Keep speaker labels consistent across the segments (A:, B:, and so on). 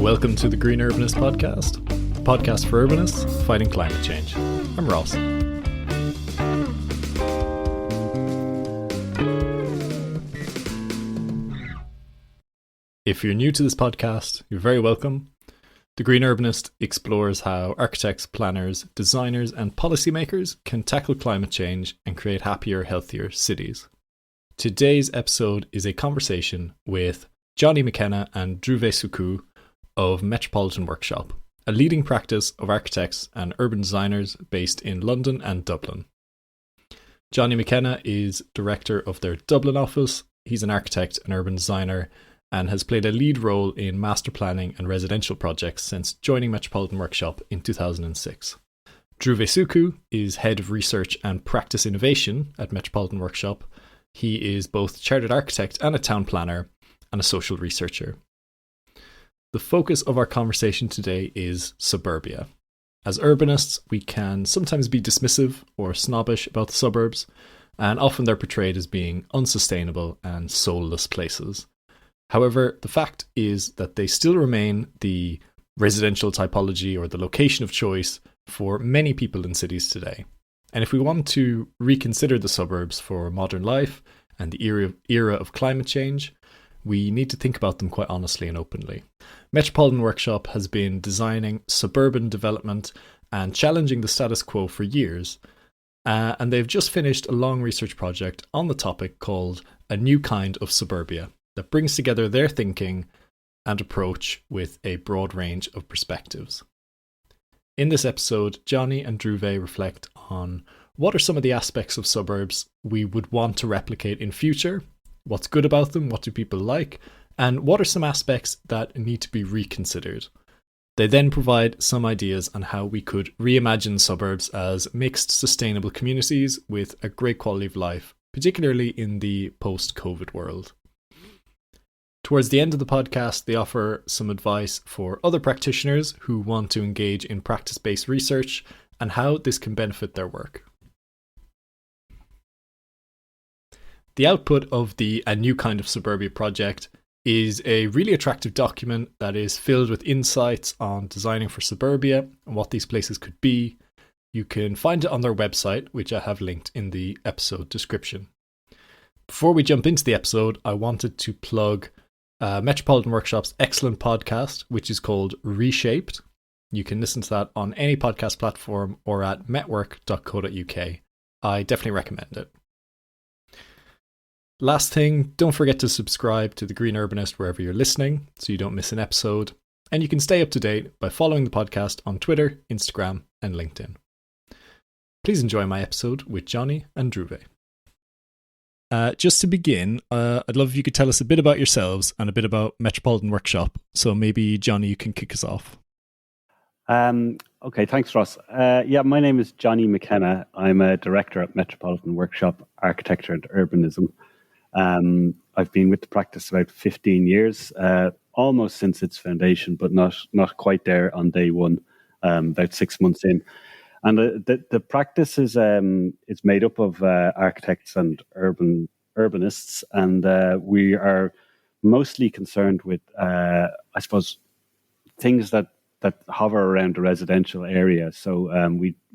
A: Welcome to the Green Urbanist podcast, the podcast for urbanists fighting climate change. I'm Ross. If you're new to this podcast, you're very welcome. The Green Urbanist explores how architects, planners, designers, and policymakers can tackle climate change and create happier, healthier cities. Today's episode is a conversation with Jonny McKenna and Dhruv Sookhoo of Metropolitan Workshop, a leading practice of architects and urban designers based in London and Dublin. Jonny McKenna is director of their Dublin office. He's an architect and urban designer and has played a lead role in master planning and residential projects since joining Metropolitan Workshop in 2006. Dhruv Sookhoo is head of research and practice innovation at Metropolitan Workshop. He is both chartered architect and a town planner and a social researcher. The focus of our conversation today is suburbia. As urbanists, we can sometimes be dismissive or snobbish about the suburbs, and often they're portrayed as being unsustainable and soulless places. However, the fact is that they still remain the residential typology or the location of choice for many people in cities today. And if we want to reconsider the suburbs for modern life and the era of climate change, we need to think about them quite honestly and openly. Metropolitan Workshop has been designing suburban development and challenging the status quo for years, and they've just finished a long research project on the topic called A New Kind of Suburbia that brings together their thinking and approach with a broad range of perspectives. In this episode, Jonny and Dhruv reflect on what are some of the aspects of suburbs we would want to replicate in future, what's good about them, what do people like, and what are some aspects that need to be reconsidered. They then provide some ideas on how we could reimagine suburbs as mixed, sustainable communities with a great quality of life, particularly in the post-COVID world. Towards the end of the podcast, they offer some advice for other practitioners who want to engage in practice-based research and how this can benefit their work. The output of the A New Kind of Suburbia project is a really attractive document that is filled with insights on designing for suburbia and what these places could be. You can find it on their website, which I have linked in the episode description. Before we jump into the episode, I wanted to plug Metropolitan Workshop's excellent podcast, which is called Reshaped. You can listen to that on any podcast platform or at metwork.co.uk. I definitely recommend it. Last thing, don't forget to subscribe to The Green Urbanist wherever you're listening so you don't miss an episode. And you can stay up to date by following the podcast on Twitter, Instagram, and LinkedIn. Please enjoy my episode with Jonny and Dhruv. Just to begin, I'd love if you could tell us a bit about yourselves and a bit about Metropolitan Workshop. So maybe, Jonny, you can kick us off.
B: Okay, thanks, Ross. My name is Jonny McKenna. I'm a director at Metropolitan Workshop, Architecture and Urbanism. I've been with the practice about 15 years, almost since its foundation, but not quite there on day one, about 6 months in. And the practice is made up of architects and urbanists, and we are mostly concerned with, I suppose, things that hover around the residential area. So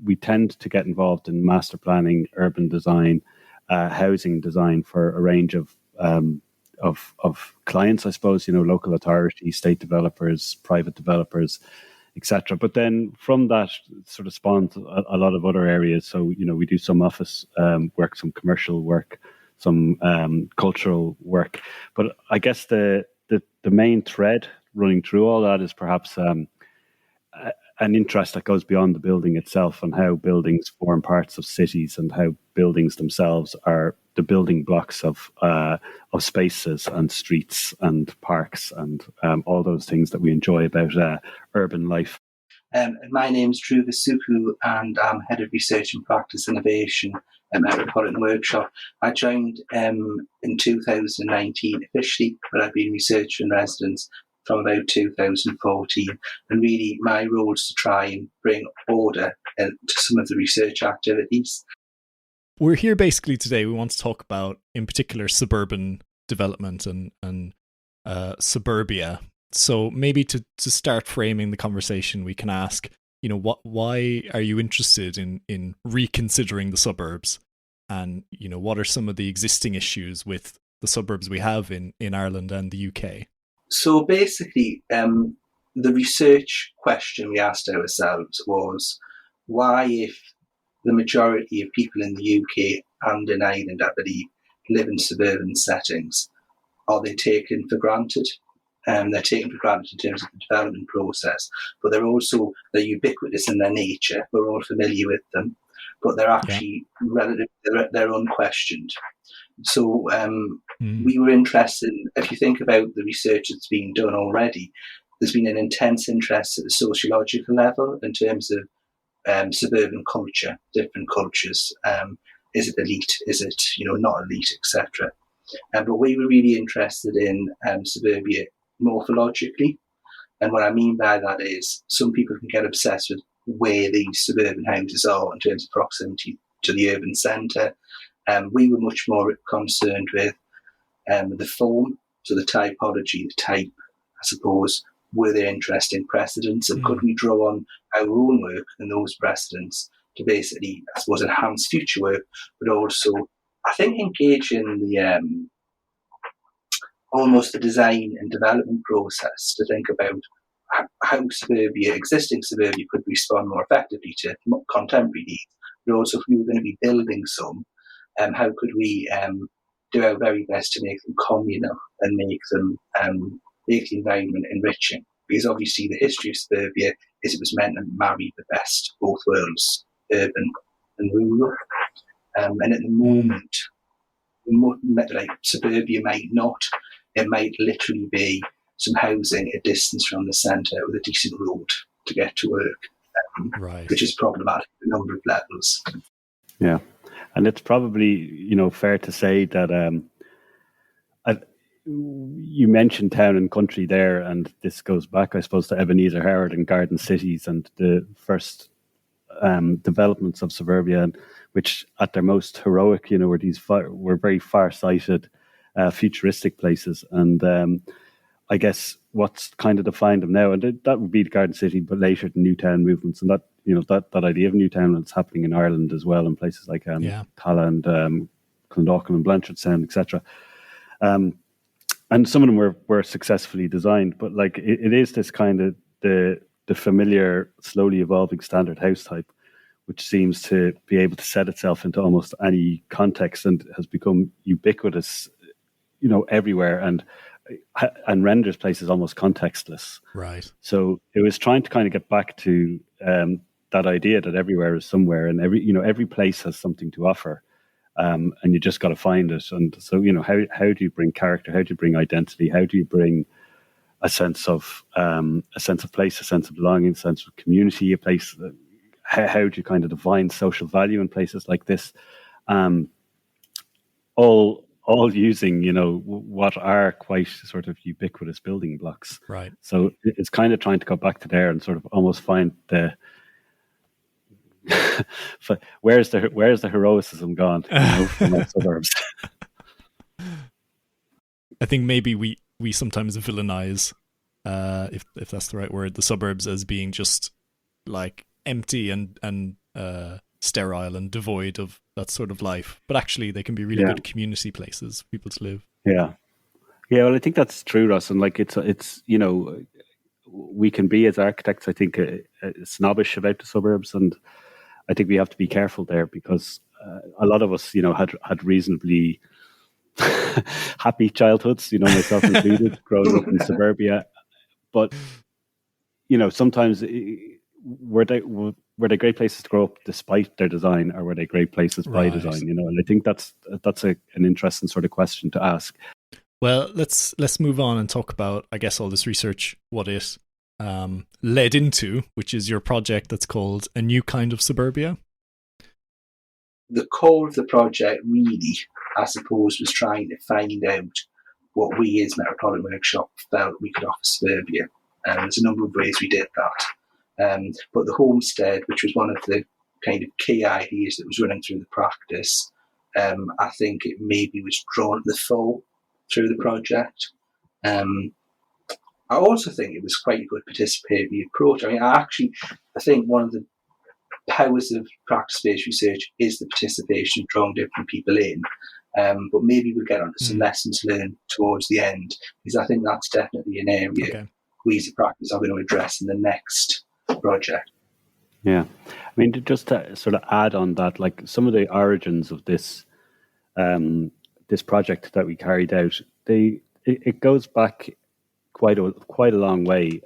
B: we tend to get involved in master planning, urban design, housing design for a range of clients, I suppose, local authorities, state developers, private developers, etc. But then from that sort of spawned a lot of other areas. So, we do some office work, some commercial work, some cultural work. But I guess the main thread running through all that is perhaps an interest that goes beyond the building itself and how buildings form parts of cities and how buildings themselves are the building blocks of spaces and streets and parks and all those things that we enjoy about urban life.
C: My name is Dhruv Sookhoo and I'm Head of Research and Practice Innovation at Metropolitan Workshop. I joined in 2019 officially, but I've been researcher in residence from about 2014, and really my role is to try and bring order to some of the research activities.
A: We're here basically today, we want to talk about, in particular, suburban development and suburbia. So maybe to start framing the conversation, we can ask, why are you interested in reconsidering the suburbs? And, what are some of the existing issues with the suburbs we have in Ireland and the UK?
C: So basically, the research question we asked ourselves was, why, if the majority of people in the UK and in Ireland, I believe, live in suburban settings, are they taken for granted? They're taken for granted in terms of the development process, but they're ubiquitous in their nature. We're all familiar with them, but they're actually they're unquestioned. So we were interested in, if you think about the research that's being done already, there's been an intense interest at the sociological level in terms of suburban culture, different cultures. Is it elite? Is it not elite, etc. But we were really interested in suburbia morphologically, and what I mean by that is some people can get obsessed with where these suburban houses are in terms of proximity to the urban centre. We were much more concerned with the form, so the typology, the type, I suppose. Were there interesting precedents, and could we draw on our own work and those precedents to basically, I suppose, enhance future work, but also, I think, engage in the almost the design and development process to think about how existing suburbia could respond more effectively to contemporary needs, but also if we were going to be building some, how could we do our very best to make them communal and make the environment enriching? Because obviously the history of suburbia is it was meant to marry the best of both worlds, urban and rural. And at the moment, like suburbia might not. It might literally be some housing a distance from the centre with a decent road to get to work, which is problematic at a number of levels.
B: Yeah, and it's probably fair to say that you mentioned town and country there, and this goes back, I suppose, to Ebenezer Howard and Garden Cities and the first developments of suburbia, which at their most heroic, were very far-sighted, futuristic places. And I guess what's kind of defined them now, and that would be the Garden City, but later the Newtown movements, and that that idea of Newtown that's happening in Ireland as well, in places like Tala and Clondalkin and Blanchardstown, etc. And some of them were successfully designed, but like it is this kind of the familiar, slowly evolving standard house type, which seems to be able to set itself into almost any context and has become ubiquitous, everywhere, and renders places almost contextless.
A: Right.
B: So it was trying to kind of get back to that idea that everywhere is somewhere, and every place has something to offer. And you just got to find it. And so, how do you bring character? How do you bring identity? How do you bring a sense of place, a sense of belonging, a sense of community, a place? How do you kind of define social value in places like this? All using, what are quite sort of ubiquitous building blocks.
A: Right.
B: So it's kind of trying to go back to there and sort of almost find the where's the heroicism gone from our suburbs.
A: I think maybe we sometimes villainize, if that's the right word, the suburbs as being just like empty and sterile and devoid of that sort of life, but actually they can be really good community places for people to live.
B: Well, I think that's true, Ross, and like it's we can be, as architects, I think, snobbish about the suburbs, and I think we have to be careful there, because a lot of us, had reasonably happy childhoods, myself included, growing up in suburbia. But sometimes were they great places to grow up despite their design, or were they great places by design? And I think that's an interesting sort of question to ask.
A: Well, let's move on and talk about, I guess, all this research, what it led into, which is your project that's called A New Kind of Suburbia.
C: The core of the project really, I suppose, was trying to find out what we as Metropolitan Workshop felt we could offer suburbia. There's a number of ways we did that. But the homestead, which was one of the kind of key ideas that was running through the practice, I think it maybe was drawn to the fore through the project. I also think it was quite a good participatory approach. I mean, I think one of the powers of practice-based research is the participation, drawing different people in. But maybe we'll get onto some lessons learned towards the end, because I think that's definitely an area we as a practice are going to address in the next project.
B: Yeah. I mean, just to sort of add on that, like some of the origins of this this project that we carried out, it goes back quite a long way.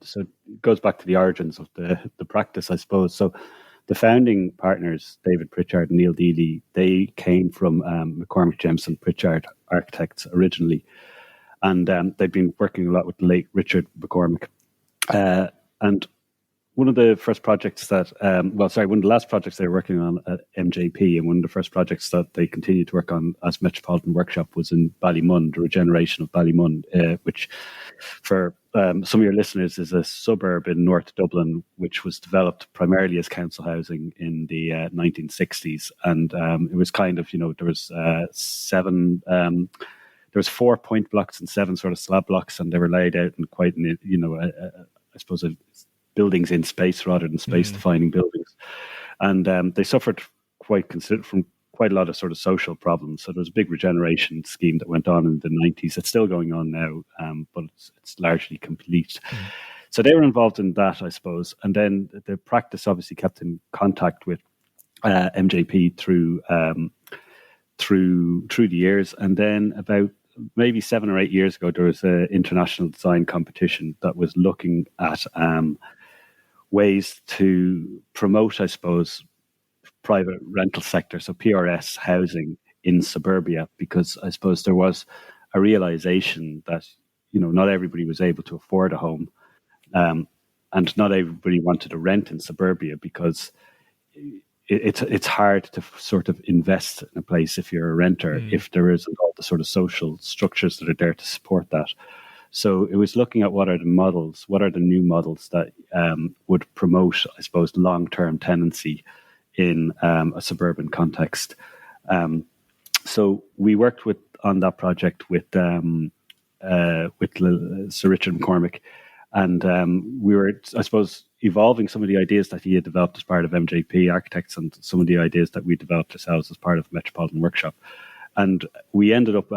B: So it goes back to the origins of the practice, I suppose. So the founding partners, David Pritchard and Neil Dealey, they came from McCormick Jameson Pritchard Architects originally, and they'd been working a lot with the late Richard McCormick. And one of the first projects that, one of the last projects they were working on at MJP, and one of the first projects that they continued to work on as Metropolitan Workshop was in Ballymund, the regeneration of Ballymund, which for some of your listeners is a suburb in North Dublin, which was developed primarily as council housing in the 1960s. And it was kind of, there was there was 4 point blocks and 7 sort of slab blocks, and they were laid out in quite, I suppose, buildings in space rather than space-defining buildings. And they suffered from quite a lot of sort of social problems. So there was a big regeneration scheme that went on in the 90s. It's still going on now, but it's largely complete. So they were involved in that, I suppose. And then the practice obviously kept in contact with MJP through the years. And then about maybe 7 or 8 years ago, there was an international design competition that was looking at ways to promote, I suppose, private rental sector, so PRS housing in suburbia, because I suppose there was a realization that, not everybody was able to afford a home, and not everybody wanted to rent in suburbia, because it's hard to sort of invest in a place if you're a renter, if there isn't all the sort of social structures that are there to support that. So it was looking at what are the new models that would promote, I suppose, long-term tenancy in a suburban context. So we worked on that project with Sir Richard McCormick, and we were, I suppose, evolving some of the ideas that he had developed as part of MJP Architects and some of the ideas that we developed ourselves as part of Metropolitan Workshop. And we ended up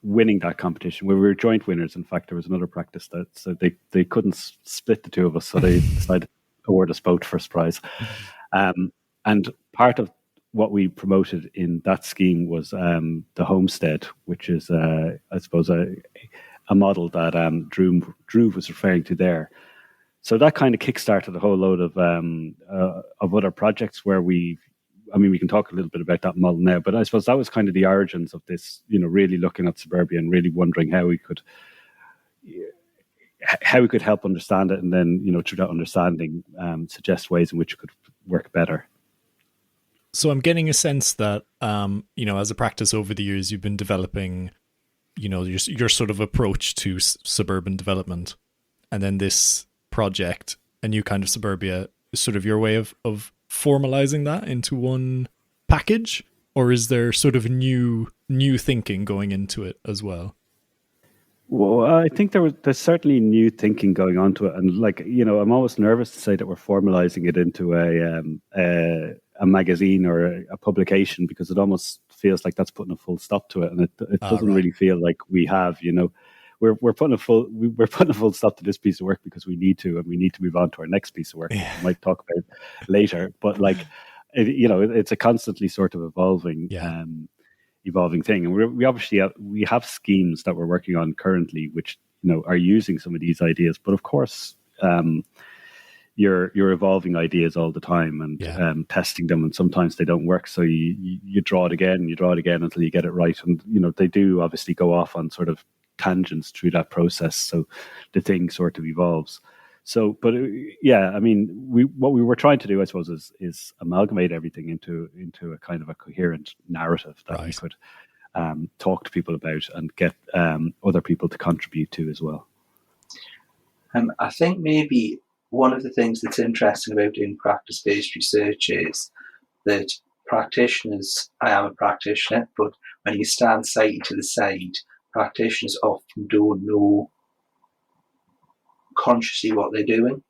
B: winning that competition. We were joint winners. In fact, there was another practice that so they couldn't split the two of us, so they decided to award us both first prize. And part of what we promoted in that scheme was the homestead, which is, I suppose, a model that Dhruv was referring to there. So that kind of kickstarted a whole load of other projects where we can talk a little bit about that model now, but I suppose that was kind of the origins of this, really looking at suburbia and really wondering how we could help understand it, and then, through that understanding, suggest ways in which it could work better.
A: So I'm getting a sense that, as a practice over the years, you've been developing, your sort of approach to suburban development, and then this project, a new kind of suburbia, is sort of your way of formalizing that into one package, or is there sort of new thinking going into it as well?
B: Well, I think there's certainly new thinking going on to it, and I'm always nervous to say that we're formalizing it into a magazine or a publication, because it almost feels like that's putting a full stop to it, and it doesn't really feel like we have. We're putting a full stop to this piece of work because we need to, and we need to move on to our next piece of work, which we might talk about later. But it's a constantly sort of evolving thing, and we obviously have schemes that we're working on currently, which are using some of these ideas. But of course, you're evolving ideas all the time and testing them, and sometimes they don't work. So you draw it again, until you get it right. And they do obviously go off on sort of tangents through that process, so the thing sort of evolves. So, but what we were trying to do, I suppose, is amalgamate everything into a kind of a coherent narrative that we could talk to people about and get other people to contribute to as well.
C: I think maybe one of the things that's interesting about doing practice-based research is that practitioners, I am a practitioner, but when you stand side to the side, practitioners often don't know consciously what they're doing.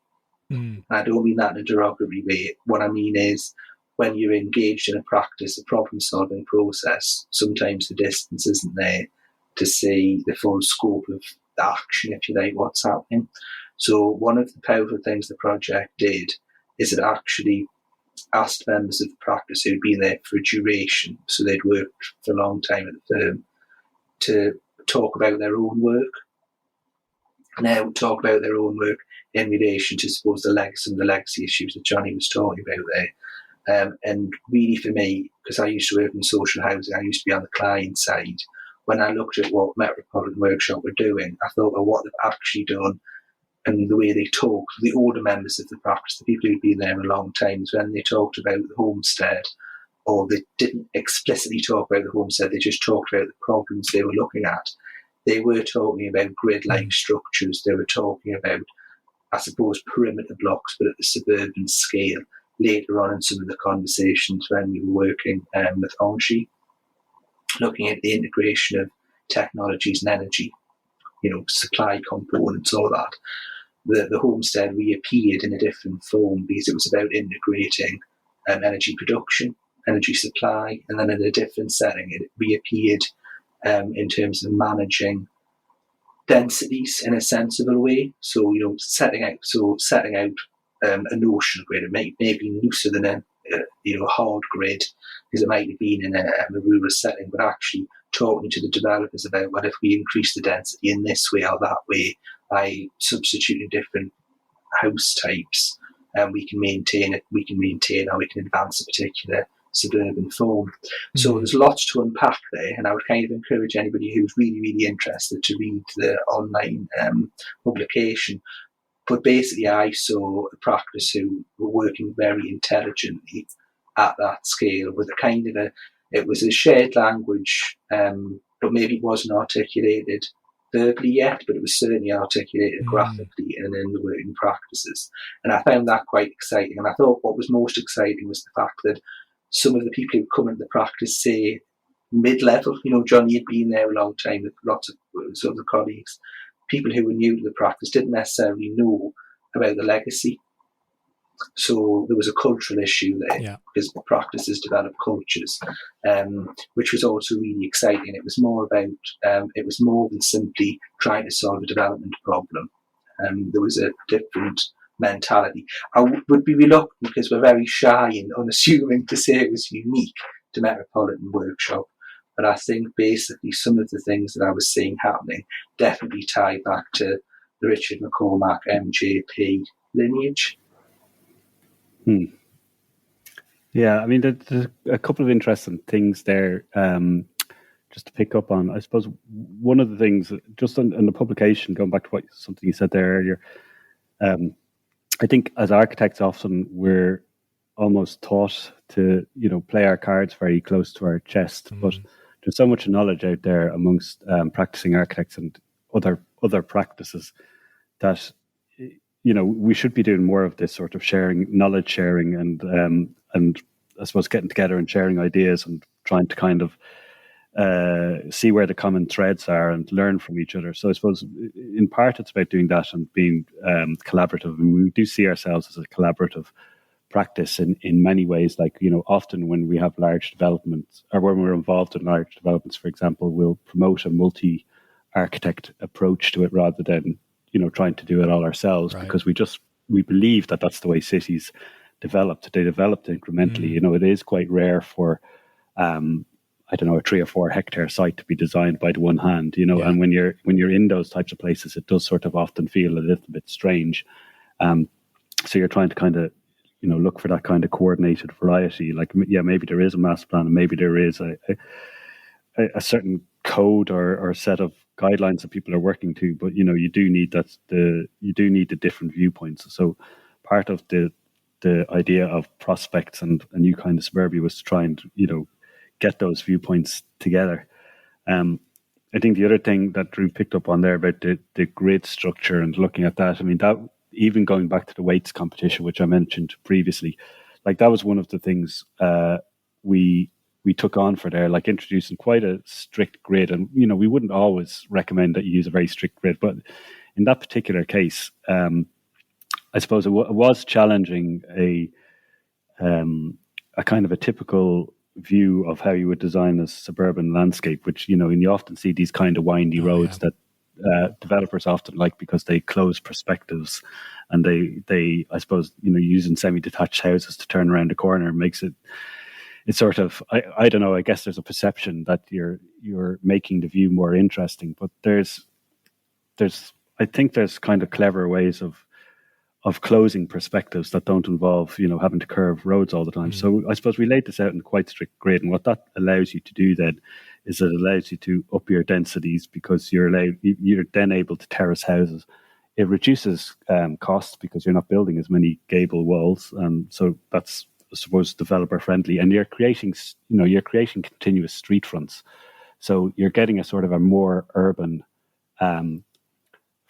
C: And I don't mean that in a derogatory way. What I mean is, when you're engaged in a practice, a problem-solving process, sometimes the distance isn't there to see the full scope of the action, if you like, what's happening. So one of the powerful things the project did is it actually asked members of the practice who'd been there for a duration, so they'd worked for a long time at the firm, to talk about their own work. Now, talk about their own work in relation to, suppose, some of the legacy issues that Jonny was talking about there. And really, for me, because I used to work in social housing, I used to be on the client side. When I looked at what Metropolitan Workshop were doing, I thought, well, what they've actually done and the way they talk, the older members of the practice, the people who've been there a long time, is when they talked about the homestead, or they didn't explicitly talk about the homestead, they just talked about the problems they were looking at. They were talking about grid-like structures. They were talking about, I suppose, perimeter blocks, but at the suburban scale. Later on in some of the conversations when we were working with Angie, looking at the integration of technologies and energy, supply components, all that. The homestead reappeared in a different form because it was about integrating energy production, energy supply, and then in a different setting it reappeared in terms of managing densities in a sensible way. So setting out a notional grid. It may be looser than a hard grid, because it might have been in a rural setting, but actually talking to the developers about, well, if we increase the density in this way or that way by substituting different house types, we can maintain it. We can maintain, or we can advance a particular suburban form. So there's lots to unpack there, and I would kind of encourage anybody who's really, really interested to read the online publication. But basically, I saw a practice who were working very intelligently at that scale with a kind of it was a shared language, but maybe it wasn't articulated verbally yet, but it was certainly articulated graphically and in the working practices. And I found that quite exciting. And I thought what was most exciting was the fact that some of the people who come into the practice, say mid-level, Jonny had been there a long time with lots of sort of the colleagues, people who were new to the practice didn't necessarily know about the legacy. So there was a cultural issue there, because the practices develop cultures, which was also really exciting. It was more about, it was more than simply trying to solve a development problem. There was a different mentality. I would be reluctant, because we're very shy and unassuming, to say it was unique to Metropolitan Workshop. But I think basically some of the things that I was seeing happening definitely tie back to the Richard McCormack MJP lineage.
B: Yeah, I mean, there's a couple of interesting things there just to pick up on. I suppose one of the things, just on the publication, going back to something you said there earlier, I think as architects often we're almost taught to, play our cards very close to our chest, but there's so much knowledge out there amongst practicing architects and other practices that we should be doing more of this sort of knowledge sharing, and I suppose getting together and sharing ideas and trying to kind of see where the common threads are and learn from each other. So I suppose in part it's about doing that and being collaborative. And we do see ourselves as a collaborative practice in many ways. Like, often when we have large developments, or when we're involved in large developments, for example, we'll promote a multi-architect approach to it rather than trying to do it all ourselves, because we believe that that's the way cities developed. They developed incrementally. It is quite rare for a 3 or 4 hectare site to be designed by the one hand, and when you're in those types of places, it does sort of often feel a little bit strange. So you're trying to kind of look for that kind of coordinated variety. Like, maybe there is a master plan, and maybe there is a certain code or set of guidelines that people are working to, but you do need the different viewpoints. So part of the idea of prospects and a new kind of suburbia was to try and get those viewpoints together. I think the other thing that Dhruv picked up on there about the grid structure and looking at that, I mean, that even going back to the weights competition, which I mentioned previously, like that was one of the things we took on for there, like introducing quite a strict grid. And we wouldn't always recommend that you use a very strict grid, but in that particular case, I suppose it was challenging a kind of a typical view of how you would design a suburban landscape, which, and you often see these kind of windy roads that developers often like because they close perspectives, and they I suppose, using semi-detached houses to turn around a corner makes it's sort of, I don't know, I guess there's a perception that you're making the view more interesting, but I think there's kind of clever ways of closing perspectives that don't involve, having to curve roads all the time. So I suppose we laid this out in quite strict grid, and what that allows you to do then is it allows you to up your densities, because you're then able to terrace houses. It reduces costs because you're not building as many gable walls, so that's, I suppose, developer friendly, and you're creating continuous street fronts, so you're getting a sort of a more urban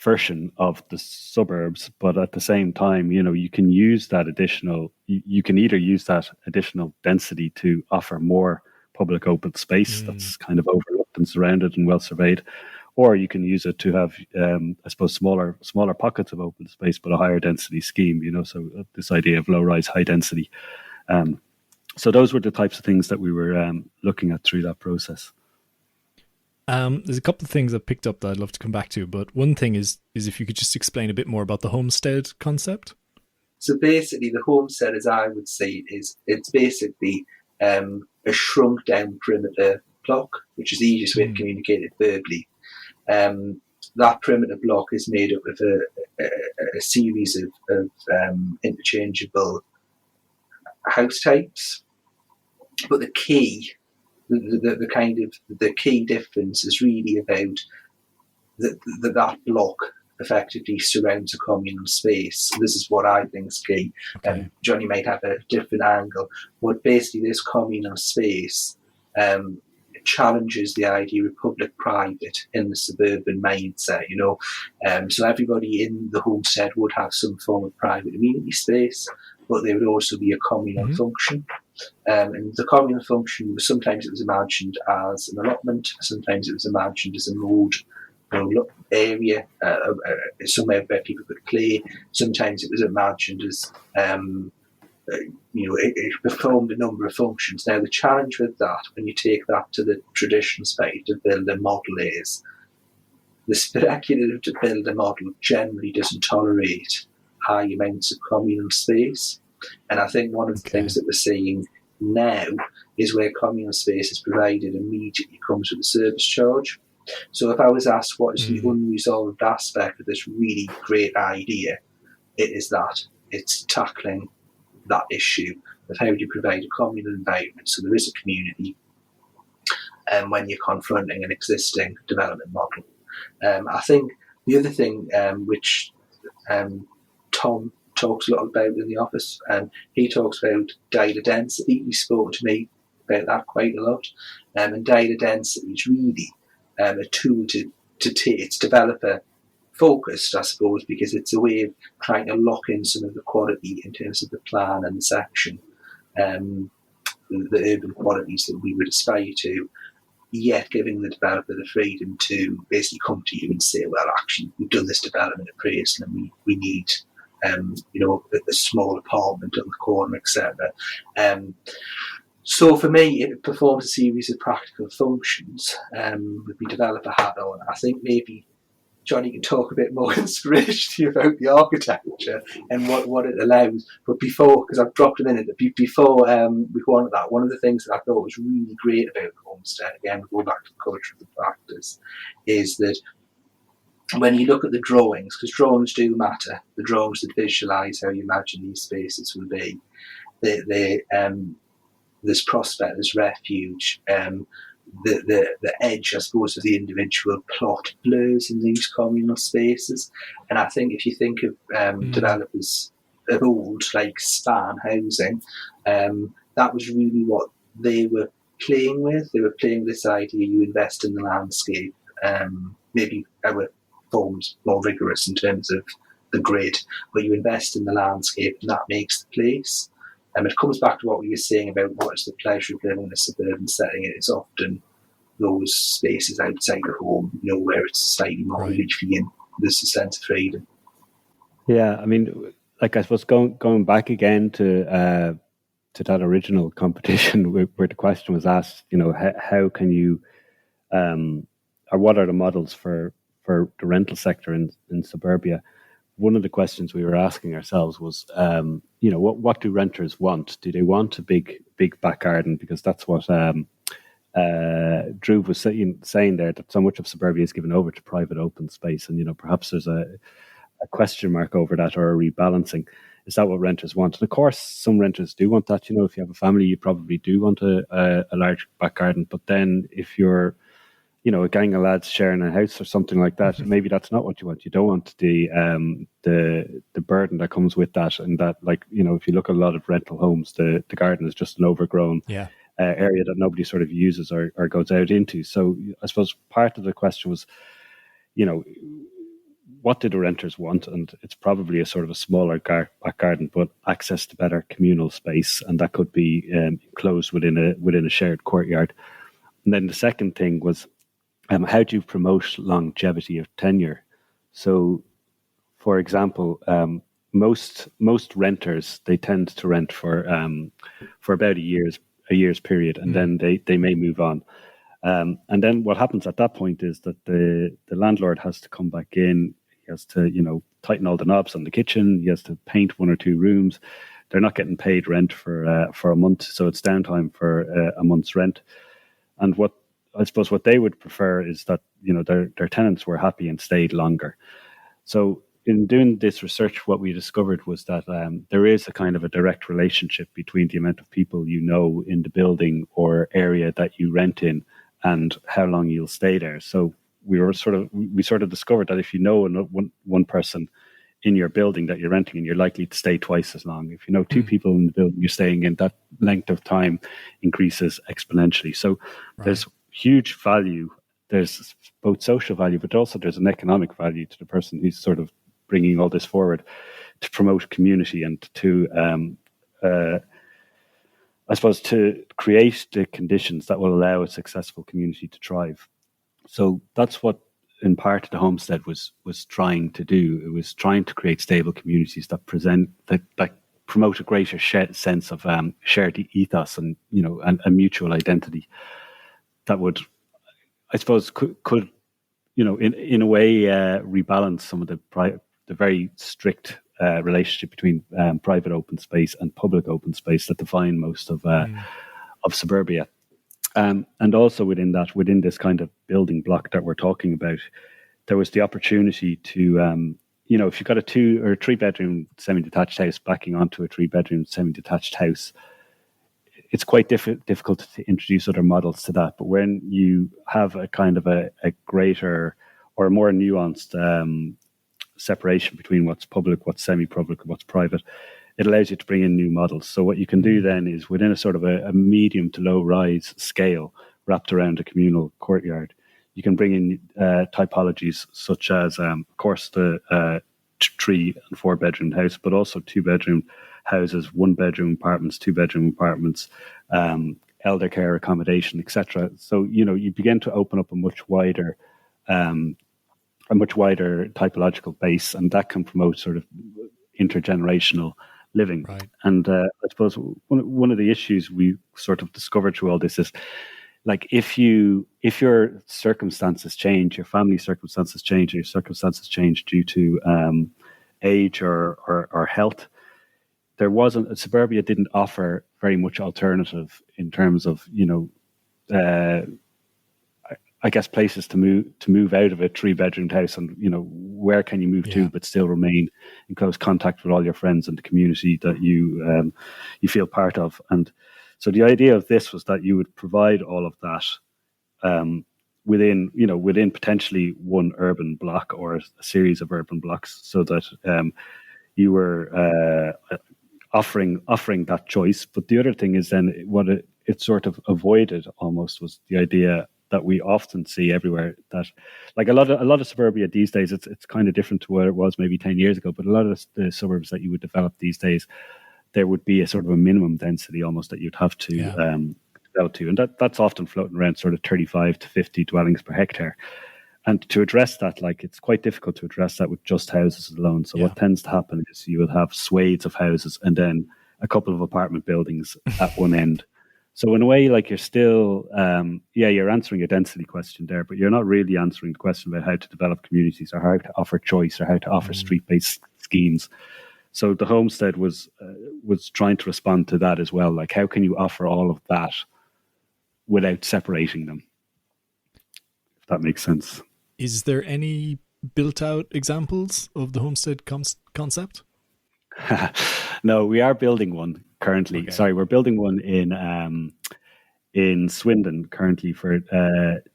B: version of the suburbs, but at the same time, you can use that additional. You can either use that additional density to offer more public open space that's kind of overlooked and surrounded and well surveyed, or you can use it to have, I suppose, smaller pockets of open space, but a higher density scheme. So this idea of low rise, high density. So those were the types of things that we were looking at through that process.
A: There's a couple of things I picked up that I'd love to come back to, but one thing is if you could just explain a bit more about the homestead concept.
C: So basically, the homestead, as I would say, it's basically a shrunk down perimeter block, which is the easiest way to communicate it verbally. That perimeter block is made up of a series of interchangeable house types, but the key. The key difference is really about that block effectively surrounds a communal space. This is what I think is key. Jonny might have a different angle, but basically this communal space challenges the idea of public-private in the suburban mindset. So everybody in the homestead would have some form of private amenity space, but there would also be a communal function. And the communal function, sometimes it was imagined as an allotment, sometimes it was imagined as a mode area, somewhere where people could play. Sometimes it was imagined as, it performed a number of functions. Now, the challenge with that, when you take that to the traditional speculative builder model, is the speculative builder model generally doesn't tolerate high amounts of communal space. And I think one of the things that we're seeing now is where communal space is provided immediately comes with a service charge. So if I was asked what is the unresolved aspect of this really great idea, it is that. It's tackling that issue of how do you provide a communal environment so there is a community when you're confronting an existing development model. I think the other thing which Tom talks a lot about in the office, and he talks about data density. He spoke to me about that quite a lot, and data density is really a tool to it's developer focused, I suppose, because it's a way of trying to lock in some of the quality in terms of the plan and the section, the urban qualities that we would aspire to, yet giving the developer the freedom to basically come to you and say, well, actually, we've done this development appraisal and we need a small apartment on the corner, etc. So for me, it performs a series of practical functions with the developer hat on. I think maybe Jonny can talk a bit more inspirationally about the architecture and what it allows. But before, because I've dropped a minute, before we go on to that, one of the things that I thought was really great about the homestead, again, we go back to the culture of the practice, is that when you look at the drawings, because drawings do matter, the drawings that visualise how you imagine these spaces will be, there's prospect, there's refuge, the edge, I suppose, of the individual plot blurs in these communal spaces. And I think if you think of developers of old, like Span Housing, that was really what they were playing with. They were playing this idea you invest in the landscape, maybe our forms more rigorous in terms of the grid, but you invest in the landscape and that makes the place. It comes back to what we were saying about what is the pleasure of living in a suburban setting. It is often those spaces outside the home, where it's slightly more leafy and there's a sense of freedom.
B: Yeah, I mean, like I suppose going back again to that original competition where the question was asked, how can you, or what are the models for the rental sector in suburbia? One of the questions we were asking ourselves was, what do renters want? Do they want a big back garden? Because that's what Dhruv was saying there, that so much of suburbia is given over to private open space, and perhaps there's a question mark over that, or a rebalancing. Is that what renters want? And of course, some renters do want that. If you have a family, you probably do want a large back garden. But then if you're, a gang of lads sharing a house or something like that, maybe that's not what you want. You don't want the burden that comes with that. And that, if you look at a lot of rental homes, the garden is just an overgrown area that nobody sort of uses or goes out into. So I suppose part of the question was, what do the renters want? And it's probably a sort of a smaller back garden, but access to better communal space, and that could be enclosed within a shared courtyard. And then the second thing was, how do you promote longevity of tenure? So, for example, most renters, they tend to rent for about a year's period, and then they may move on. And then what happens at that point is that the landlord has to come back in. He has to, tighten all the knobs on the kitchen. He has to paint one or two rooms. They're not getting paid rent for a month, so it's downtime for a month's rent. And what they would prefer is that their tenants were happy and stayed longer. So in doing this research, what we discovered was that there is a kind of a direct relationship between the amount of people in the building or area that you rent in and how long you'll stay there. So we sort of discovered that if one person in your building that you're renting in, you're likely to stay twice as long. If two people in the building you're staying in, that length of time increases exponentially. So there's huge value. There's both social value, but also there's an economic value to the person who's sort of bringing all this forward to promote community and to, I suppose, to create the conditions that will allow a successful community to thrive. So that's what, in part, the Homestead was trying to do. It was trying to create stable communities that promote a greater sense of shared ethos and a mutual identity that would, I suppose, could in a way rebalance some of the very strict relationship between private open space and public open space that define most of suburbia. And also within this kind of building block that we're talking about, there was the opportunity to, if you've got a 2 or 3 bedroom semi-detached house backing onto a 3 bedroom semi-detached house, it's quite difficult to introduce other models to that. But when you have a kind of a greater or a more nuanced separation between what's public, what's semi-public, and what's private, it allows you to bring in new models. So what you can do then is, within a sort of a medium to low rise scale wrapped around a communal courtyard, you can bring in typologies such as, of course, the 3 and 4 bedroom house, but also 2 bedroom houses, 1 bedroom apartments, 2 bedroom apartments, elder care accommodation, etc. So you begin to open up a much wider typological base, and that can promote sort of intergenerational living.
A: Right.
B: And I suppose one of the issues we sort of discovered through all this is, like, if your circumstances change, your family circumstances change, or your circumstances change due to age or health, suburbia didn't offer very much alternative in terms of I guess places to move out of a 3 bedroomed house, and where can you move to but still remain in close contact with all your friends and the community that you feel part of. And so the idea of this was that you would provide all of that within potentially one urban block or a series of urban blocks, so that you were offering that choice. But the other thing is then what it sort of avoided almost was the idea that we often see everywhere, that like a lot of suburbia these days, it's kind of different to what it was maybe 10 years ago, but a lot of the suburbs that you would develop these days, there would be a sort of a minimum density almost that you'd have to develop to, and that's often floating around sort of 35 to 50 dwellings per hectare. And to address that, like, it's quite difficult to address that with just houses alone. So what tends to happen is you will have swathes of houses and then a couple of apartment buildings at one end. So in a way, like, you're still, you're answering a density question there, but you're not really answering the question about how to develop communities or how to offer choice or how to offer street-based schemes. So the Homestead was trying to respond to that as well. Like, how can you offer all of that without separating them? If that makes sense.
A: Is there any built-out examples of the Homestead concept?
B: No, we are building one currently.
A: Okay.
B: Sorry, we're building one in Swindon currently for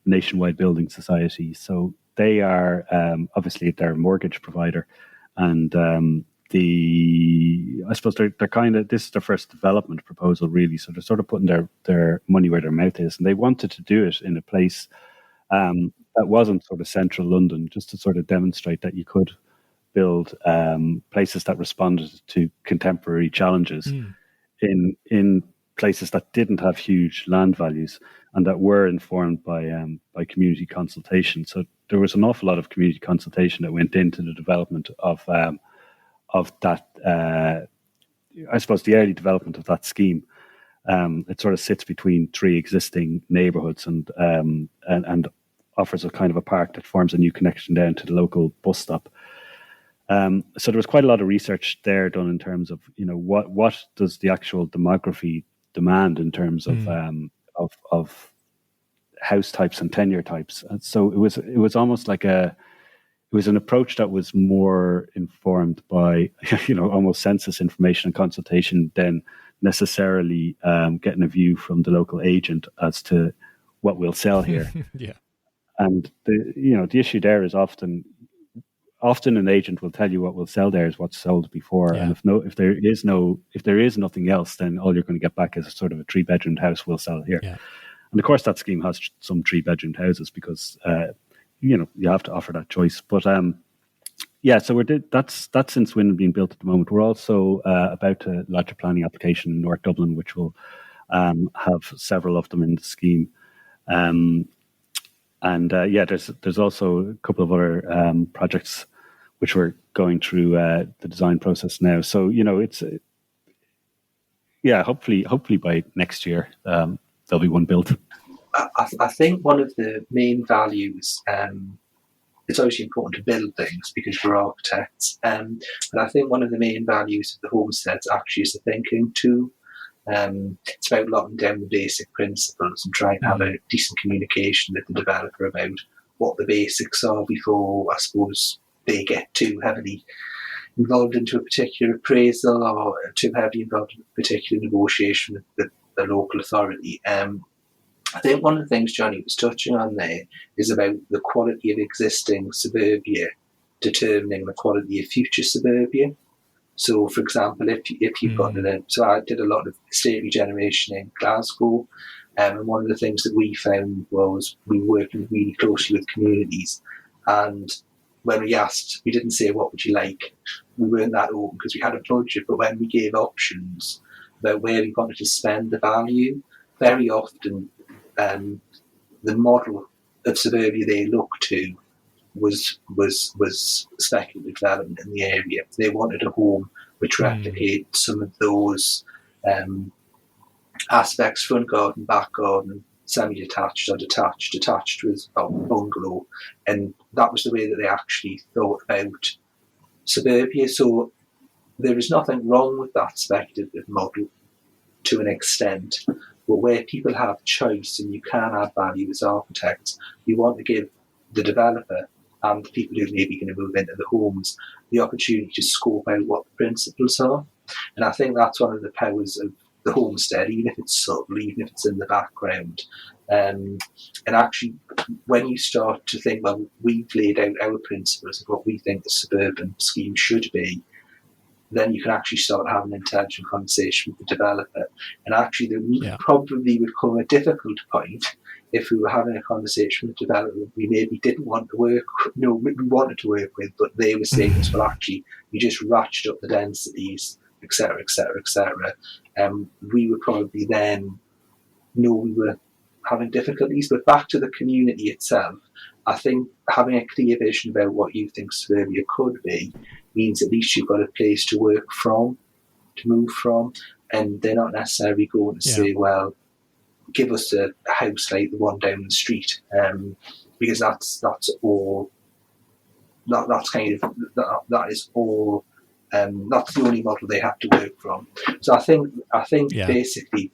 B: Nationwide Building Society. So they are obviously they're a mortgage provider, and I suppose they're kind of, this is their first development proposal really. So they're sort of putting their money where their mouth is, and they wanted to do it in a place that wasn't sort of central London, just to sort of demonstrate that you could build places that responded to contemporary challenges in places that didn't have huge land values and that were informed by community consultation. So there was an awful lot of community consultation that went into the development of that. I suppose the early development of that scheme. It sort of sits between three existing neighbourhoods and offers a kind of a park that forms a new connection down to the local bus stop. So there was quite a lot of research there done in terms of, you know, what does the actual demography demand in terms of house types and tenure types. And so it was almost like it was an approach that was more informed by, you know, almost census information and consultation than necessarily getting a view from the local agent as to what will sell here.
A: Yeah.
B: And the issue there is often an agent will tell you what will sell there is what's sold before.
A: Yeah.
B: And if there is nothing else, then all you're going to get back is a sort of a 3-bedroomed house will sell here.
A: Yeah.
B: And of course that scheme has some 3-bedroomed houses because you have to offer that choice. But so that's in Swindon being built at the moment. We're also about to lodge a planning application in North Dublin, which will have several of them in the scheme. There's also a couple of other projects which we're going through the design process now. So, you know, it's hopefully by next year there'll be one built.
C: I think one of the main values, it's obviously important to build things because we're architects, but I think one of the main values of the homesteads actually is the thinking too. It's about locking down the basic principles and trying to have a decent communication with the developer about what the basics are before, I suppose, they get too heavily involved into a particular appraisal or too heavily involved in a particular negotiation with the local authority. I think one of the things Johnny was touching on there is about the quality of existing suburbia determining the quality of future suburbia. So, for example, if you've got so I did a lot of estate regeneration in Glasgow, and one of the things that we found was we were working really closely with communities, and when we asked, we didn't say what would you like. We weren't that open because we had a budget, but when we gave options about where we wanted to spend the value, very often the model of suburbia they looked to was speculative development in the area. They wanted a home which replicated some of those aspects: front garden, back garden, semi-detached or detached. Detached was a bungalow, and that was the way that they actually thought about suburbia. So there is nothing wrong with that speculative model to an extent, but where people have choice and you can add value as architects, you want to give the developer and the people who may be going to move into the homes the opportunity to scope out what the principles are. And I think that's one of the powers of the homestead, even if it's subtle, even if it's in the background. And actually, when you start to think, well, we've laid out our principles of what we think the suburban scheme should be, then you can actually start having an intelligent conversation with the developer. And actually, there probably would come a difficult point if we were having a conversation with the developer we maybe didn't want to work, we wanted to work with, but they were saying, well, actually, you just ratchet up the densities, etc., etc., etc. We would probably then know we were having difficulties. But back to the community itself, I think having a clear vision about what you think suburbia could be means at least you've got a place to work from, to move from, and they're not necessarily going to say, well, give us a house like the one down the street, because that's all. That's kind of that is all. That's the only model they have to work from. So I think basically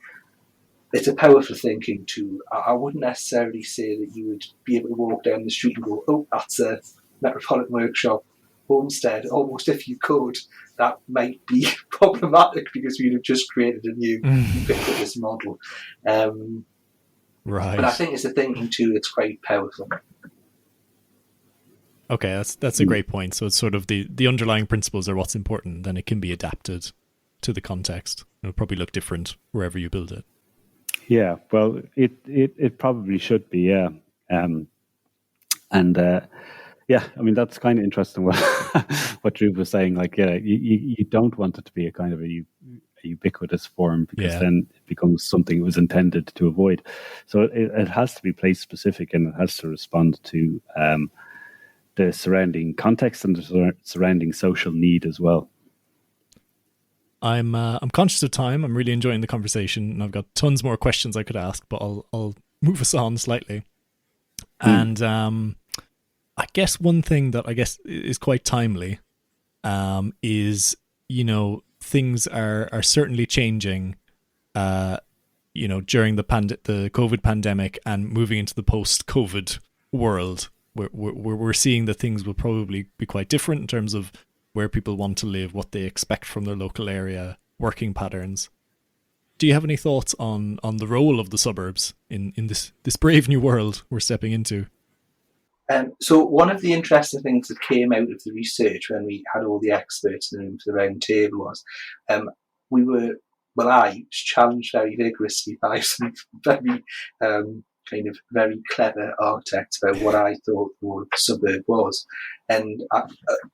C: it's a powerful thinking tool. I wouldn't necessarily say that you would be able to walk down the street and go, oh, that's a Metropolitan Workshop homestead. Almost if you could, that might be problematic because we'd have just created a new ubiquitous model.
A: Right.
C: But I think it's a thinking tool that's quite powerful.
A: Okay, that's a great point. So it's sort of the underlying principles are what's important, then it can be adapted to the context. It'll probably look different wherever you build it.
B: Yeah, well, it probably should be, yeah. Yeah, I mean, that's kind of interesting what Dhruv was saying. Like, yeah, you don't want it to be a kind of a ubiquitous form because then it becomes something it was intended to avoid. So it has to be place specific and it has to respond to the surrounding context and the surrounding social need as well.
A: I'm conscious of time. I'm really enjoying the conversation, and I've got tons more questions I could ask, but I'll move us on slightly. And I guess one thing that I guess is quite timely is, you know, things are certainly changing, you know, during the COVID pandemic and moving into the post-COVID world. We're seeing that things will probably be quite different in terms of where people want to live, what they expect from their local area, working patterns. Do you have any thoughts on the role of the suburbs in this brave new world we're stepping into?
C: So one of the interesting things that came out of the research when we had all the experts in the room for the round table was I was challenged very vigorously by some very very clever architects about what I thought the role of the suburb was. And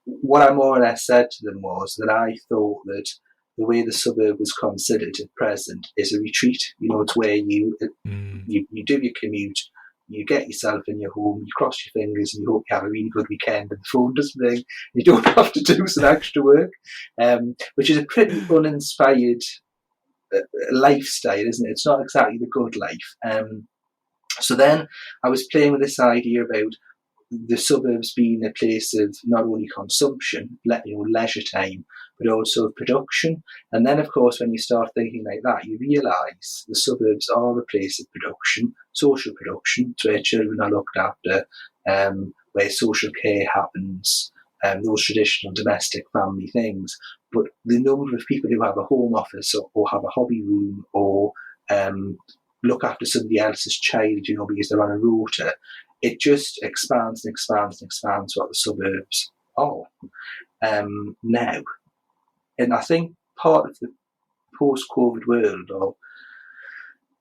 C: what I more or less said to them was that I thought that the way the suburb was considered at present is a retreat. You know, it's where you do your commute, you get yourself in your home, you cross your fingers and you hope you have a really good weekend and the phone doesn't ring. You don't have to do some extra work, which is a pretty uninspired lifestyle, isn't it? It's not exactly the good life. So then I was playing with this idea about the suburbs being a place of not only consumption, leisure time, but also production. And then, of course, when you start thinking like that, you realise the suburbs are a place of production, social production. It's where children are looked after, where social care happens, those traditional domestic family things. But the number of people who have a home office or have a hobby room or look after somebody else's child, you know, because they're on a rota, it just expands and expands and expands what the suburbs are now. And I think part of the post-COVID world, or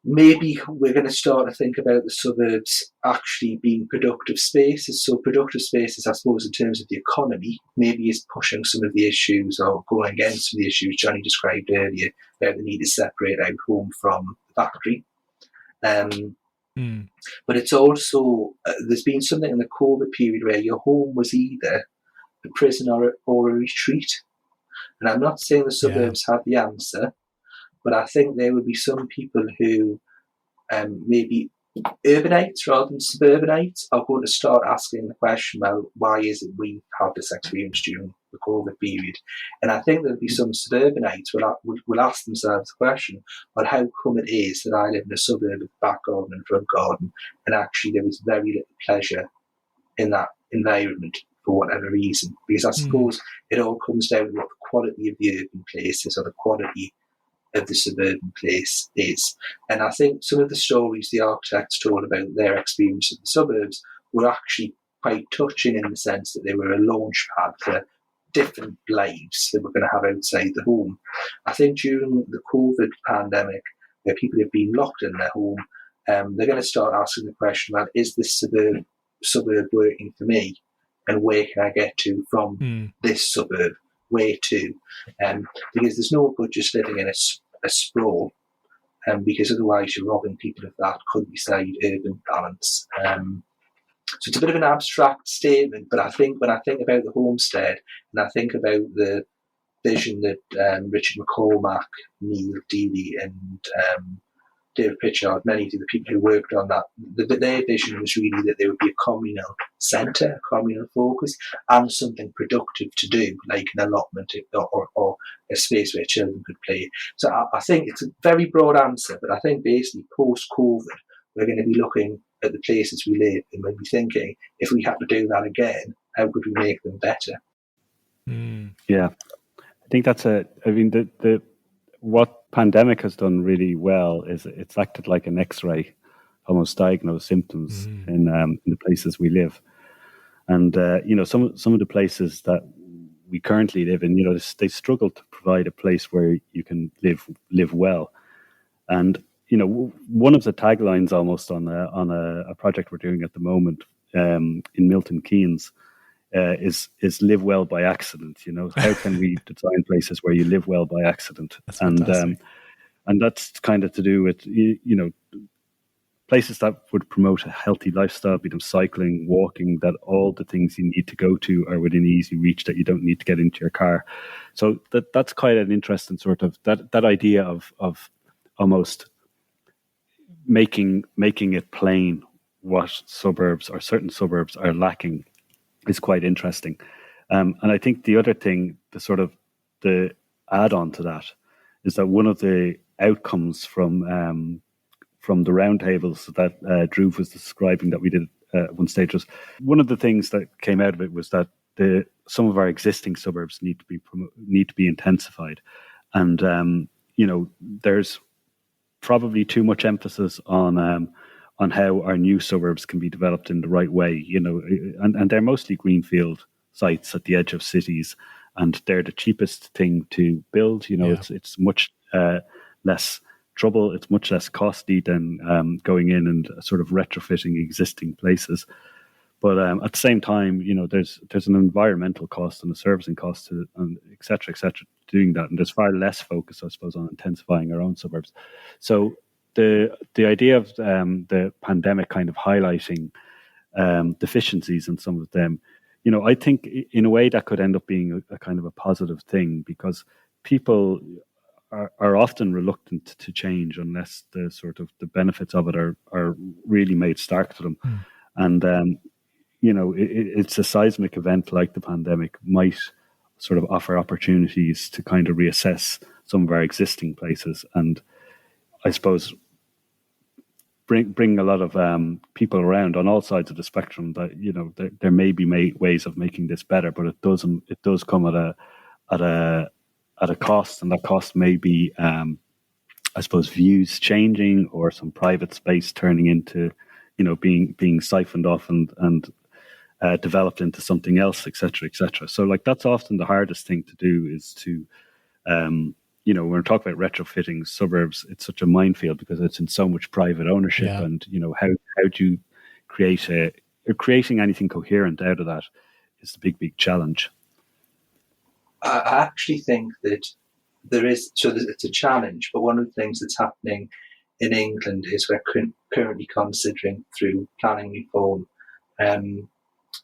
C: maybe we're going to start to think about the suburbs actually being productive spaces. So productive spaces, I suppose, in terms of the economy, maybe is pushing some of the issues or going against some of the issues Jonny described earlier about the need to separate out home from the factory. But it's also, there's been something in the COVID period where your home was either a prison or a retreat. And I'm not saying the suburbs have the answer, but I think there would be some people who maybe urbanites rather than suburbanites are going to start asking the question, well, why is it we have this experience during the COVID period? And I think there'll be some suburbanites will ask themselves the question, well, how come it is that I live in a suburb with back garden and front garden, and actually there was very little pleasure in that environment for whatever reason? Because I suppose it all comes down to what the quality of the urban place is or the quality of the suburban place is. And I think some of the stories the architects told about their experience of the suburbs were actually quite touching in the sense that they were a launch pad for different lives that we're going to have outside the home. I think during the COVID pandemic, where people have been locked in their home, they're going to start asking the question, well, is this suburb working for me? And where can I get to from this suburb? Where to? Because there's no good just living in a sprawl. because otherwise you're robbing people of that countryside urban balance. So it's a bit of an abstract statement, but I think when I think about the homestead and I think about the vision that Richard McCormack, Neil Dealey, and David Pritchard, many of the people who worked on that, their vision was really that there would be a communal centre, a communal focus, and something productive to do, like an allotment or a space where children could play. So I think it's a very broad answer, but I think basically post-COVID, we're going to be looking at the places we live and we'll be thinking, if we had to do that again, how could we make them better?
B: Yeah, I think that's the what pandemic has done really well is it's acted like an X-ray, almost diagnose symptoms in the places we live, and some of the places that we currently live in, they struggle to provide a place where you can live well, and one of the taglines almost on a project we're doing at the moment in Milton Keynes is live well by accident. How can we design places where you live well by accident?
A: That's
B: and that's kind of to do with places that would promote a healthy lifestyle, be them cycling, walking, that all the things you need to go to are within easy reach, that you don't need to get into your car. So that's quite an interesting sort of that idea of almost making it plain what suburbs or certain suburbs are lacking is quite interesting. And I think the other thing, the add-on to that, is that one of the outcomes from the roundtables that Dhruv was describing that we did at one stage, was one of the things that came out of it was that some of our existing suburbs need to be intensified, and there's probably too much emphasis on how our new suburbs can be developed in the right way, and they're mostly greenfield sites at the edge of cities, and they're the cheapest thing to build. It's much less trouble, it's much less costly than going in and sort of retrofitting existing places. But at the same time, there's an environmental cost and a servicing cost to, and et cetera, doing that. And there's far less focus, I suppose, on intensifying our own suburbs. So the idea of the pandemic kind of highlighting deficiencies in some of them, I think in a way that could end up being a kind of a positive thing, because people are often reluctant to change unless the benefits of it are really made stark to them. And it's a seismic event like the pandemic might sort of offer opportunities to kind of reassess some of our existing places, and I suppose bring a lot of people around on all sides of the spectrum that there may be ways of making this better, but it does come at a cost, and that cost may be I suppose views changing, or some private space turning into being siphoned off and developed into something else, etc., etc. So that's often the hardest thing to do, is to when we're talking about retrofitting suburbs, it's such a minefield because it's in so much private ownership, and how do you creating anything coherent out of that is the big challenge.
C: I actually think that it's a challenge, but one of the things that's happening in England is we're currently considering, through planning reform,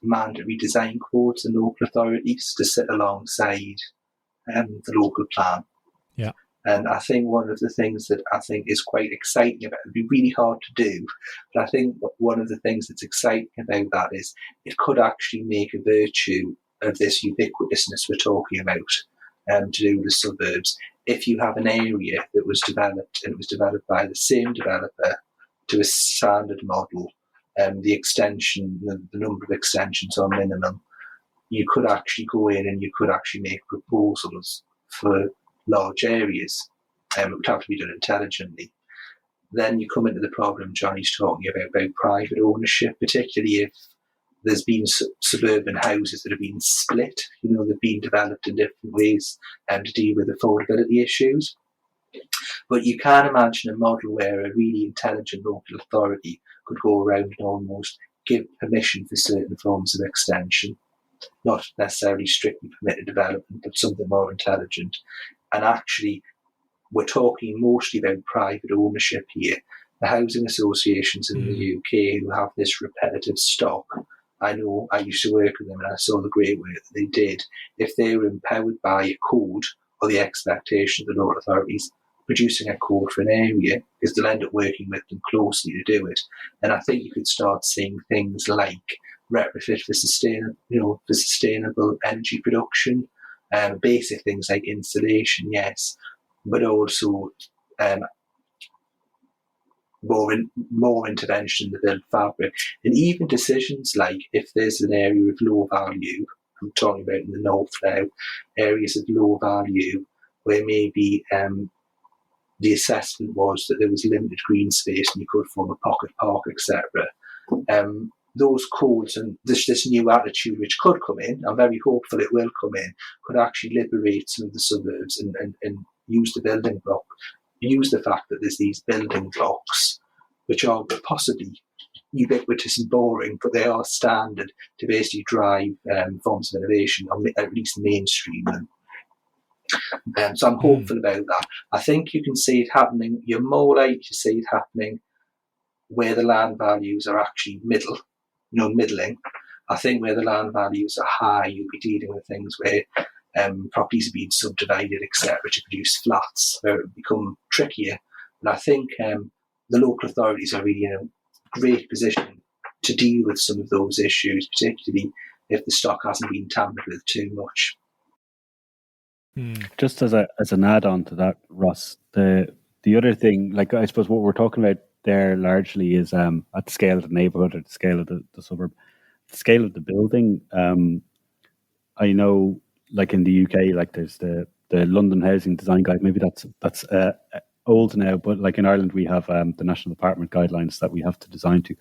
C: mandatory design codes in local authorities to sit alongside the local plan.
A: Yeah.
C: And I think one of the things that I think is quite exciting about it, it'd be really hard to do, but I think one of the things that's exciting about that is it could actually make a virtue of this ubiquitousness we're talking about to do with the suburbs. If you have an area that was developed, and it was developed by the same developer to a standard model, the number of extensions are minimum, you could actually go in and you could actually make proposals for large areas. It would have to be done intelligently. Then you come into the problem Johnny's talking about private ownership, particularly if there's been suburban houses that have been split, they've been developed in different ways to deal with affordability issues. But you can imagine a model where a really intelligent local authority could go around and almost give permission for certain forms of extension, not necessarily strictly permitted development, but something more intelligent, and actually we're talking mostly about private ownership here. The housing associations in the UK who have this repetitive stock, I know I used to work with them and I saw the great work that they did. If they were empowered by a code or the expectation of the local authorities producing a code for an area, because they'll end up working with them closely to do it, then I think you could start seeing things like retrofit for sustainable energy production, basic things like insulation, yes, but also more intervention in the built fabric, and even decisions like if there's an area of low value. I'm talking about in the north now, areas of low value where maybe the assessment was that there was limited green space and you could form a pocket park, etc. Those codes and this new attitude which could come in, I'm very hopeful it will come in, could actually liberate some of the suburbs and use the building block, use the fact that there's these building blocks which are possibly ubiquitous and boring, but they are standard to basically drive forms of innovation, or at least mainstream them. So I'm hopeful about that. I think you can see it happening. You're more likely to see it happening where the land values are actually middling. I think where the land values are high, you'll be dealing with things where properties are being subdivided, etc., to produce flats, where it become trickier. And I think the local authorities are really in a great position to deal with some of those issues, particularly if the stock hasn't been tampered with too much.
B: Just as an add-on to that, Ross, the other thing, like I suppose what we're talking about there largely is at the scale of the neighbourhood or the scale of the suburb, the scale of the building. I know, like in the UK, like there's the London Housing Design Guide. Maybe that's old now, but like in Ireland, we have the National Apartment Guidelines that we have to design to,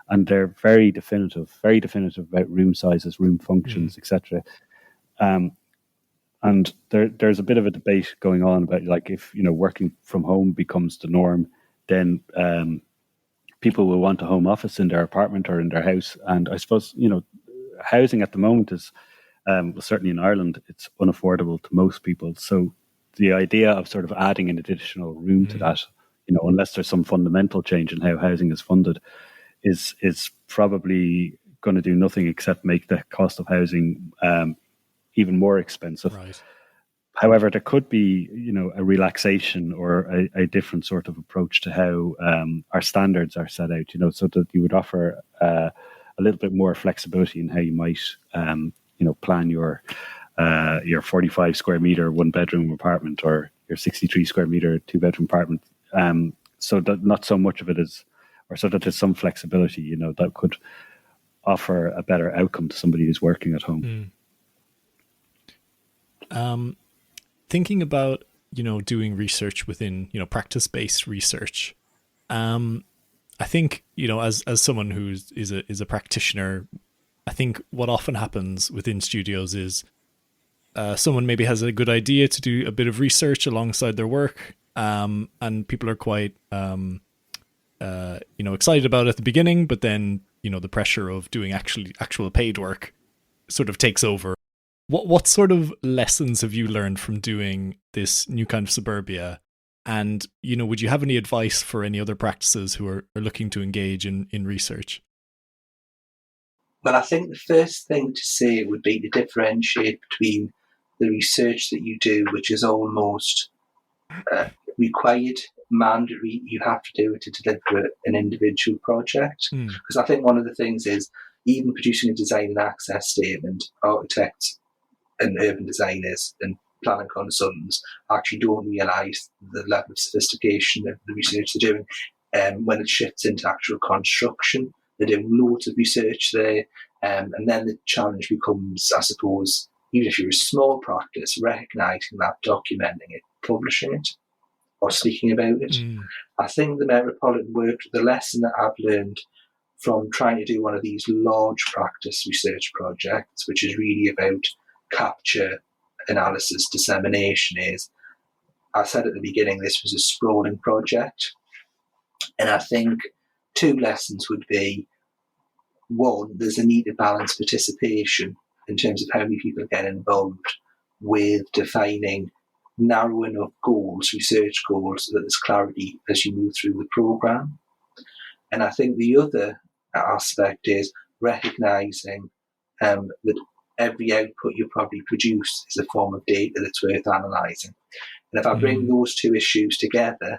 B: and they're very definitive about room sizes, room functions, etc. And there's a bit of a debate going on about, like, if working from home becomes the norm, then people will want a home office in their apartment or in their house. And I suppose housing at the moment is, well, certainly in Ireland, it's unaffordable to most people. So the idea of sort of adding an additional room to that, unless there's some fundamental change in how housing is funded, is probably going to do nothing except make the cost of housing even more expensive.
A: Right.
B: However, there could be, a relaxation or a different sort of approach to how our standards are set out, so that you would offer a little bit more flexibility in how you might, plan your 45 square meter 1-bedroom apartment or your 63 square meter 2-bedroom apartment. So that not so much of it is, or so that there's some flexibility, that could offer a better outcome to somebody who's working at home.
A: Thinking about, doing research within, practice-based research. I think, as someone who is a practitioner, I think what often happens within studios is someone maybe has a good idea to do a bit of research alongside their work, and people are quite, excited about it at the beginning, but then, the pressure of doing actual paid work sort of takes over. What sort of lessons have you learned from doing this new kind of suburbia? And, would you have any advice for any other practices who are looking to engage in research?
C: Well, I think the first thing to say would be to differentiate between the research that you do, which is almost required, mandatory, you have to do it to deliver an individual project. Because I think one of the things is, even producing a design and access statement, architects and urban designers and planning consultants actually don't realise the level of sophistication of the research they're doing. When it shifts into actual construction, they're doing loads of research there, and then the challenge becomes, I suppose, even if you're a small practice, recognising that, documenting it, publishing it, or speaking about it. I think the Metropolitan Workshop, the lesson that I've learned from trying to do one of these large practice research projects, which is really about capture, analysis, dissemination, is, I said at the beginning, this was a sprawling project. And I think two lessons would be, one, there's a need to balance participation in terms of how many people get involved with defining narrow enough goals, research goals, so that there's clarity as you move through the programme. And I think the other aspect is recognising that every output you probably produce is a form of data that's worth analysing. And if I bring those two issues together,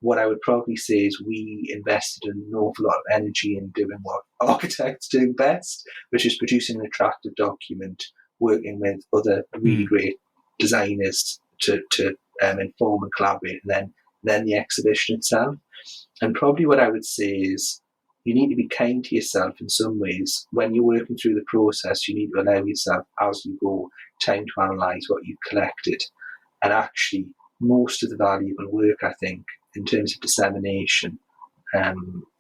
C: what I would probably say is we invested an awful lot of energy in doing what architects do best, which is producing an attractive document, working with other really great designers to inform and collaborate, and then the exhibition itself. And probably what I would say is you need to be kind to yourself in some ways. When you're working through the process, you need to allow yourself, as you go, time to analyse what you've collected. And actually, most of the valuable work, I think, in terms of dissemination,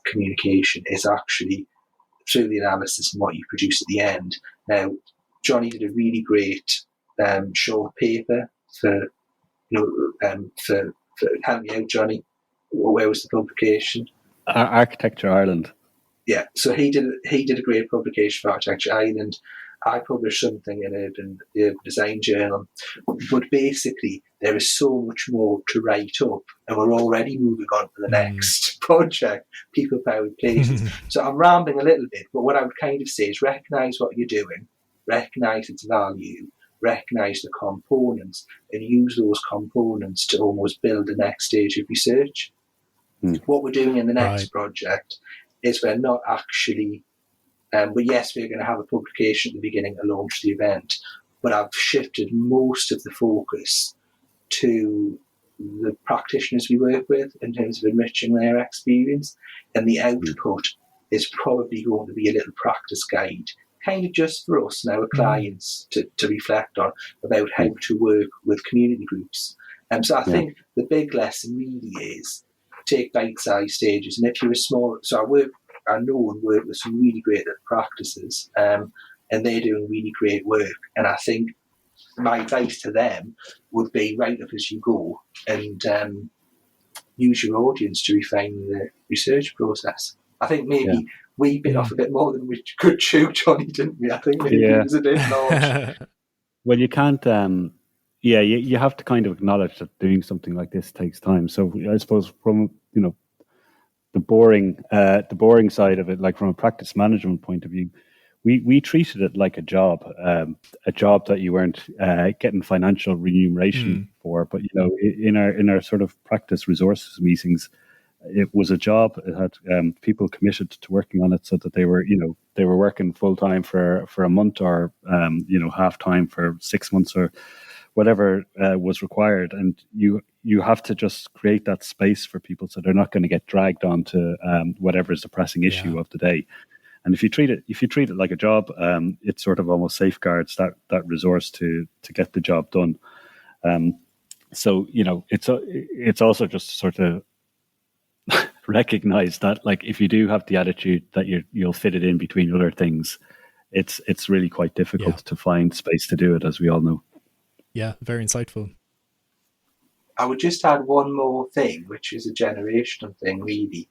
C: communication, is actually through the analysis and what you produce at the end. Now, Jonny did a really great short paper for help me out, Jonny. Where was the publication?
B: Architecture Ireland.
C: Yeah, so he did a great publication for Architecture Ireland. I published something in the Urban Design Journal. But basically, there is so much more to write up, and we're already moving on to the next project, people-powered places. So I'm rambling a little bit, but what I would kind of say is recognise what you're doing, recognise its value, recognise the components, and use those components to almost build the next stage of research. What we're doing in the next project is we're not actually... but yes, we're going to have a publication at the beginning to launch the event, but I've shifted most of the focus to the practitioners we work with in terms of enriching their experience, and the output is probably going to be a little practice guide, kind of just for us and our clients to reflect on about how to work with community groups. So I think the big lesson really is take bite-sized stages, and if you're a small... So I know and work with some really great practices, and they're doing really great work. And I think my advice to them would be write up as you go and use your audience to refine the research process. I think maybe we bit off a bit more than we could chew, Jonny, didn't we? I think maybe it was a bit large.
B: Well, you can't... you have to kind of acknowledge that doing something like this takes time. So I suppose from, the boring side of it, like from a practice management point of view, we treated it like a job that you weren't getting financial remuneration for. But in our sort of practice resources meetings, it was a job. It had people committed to working on it, so that they were working full time for a month, or half time for 6 months, or whatever was required. And you have to just create that space for people, so they're not going to get dragged onto whatever is the pressing issue of the day. And if you treat it like a job, it sort of almost safeguards that resource to get the job done. So it's also just sort of recognize that, like, if you do have the attitude that you'll fit it in between other things, it's really quite difficult to find space to do it, as we all know.
A: Yeah, very insightful.
C: I would just add one more thing, which is a generational thing, really.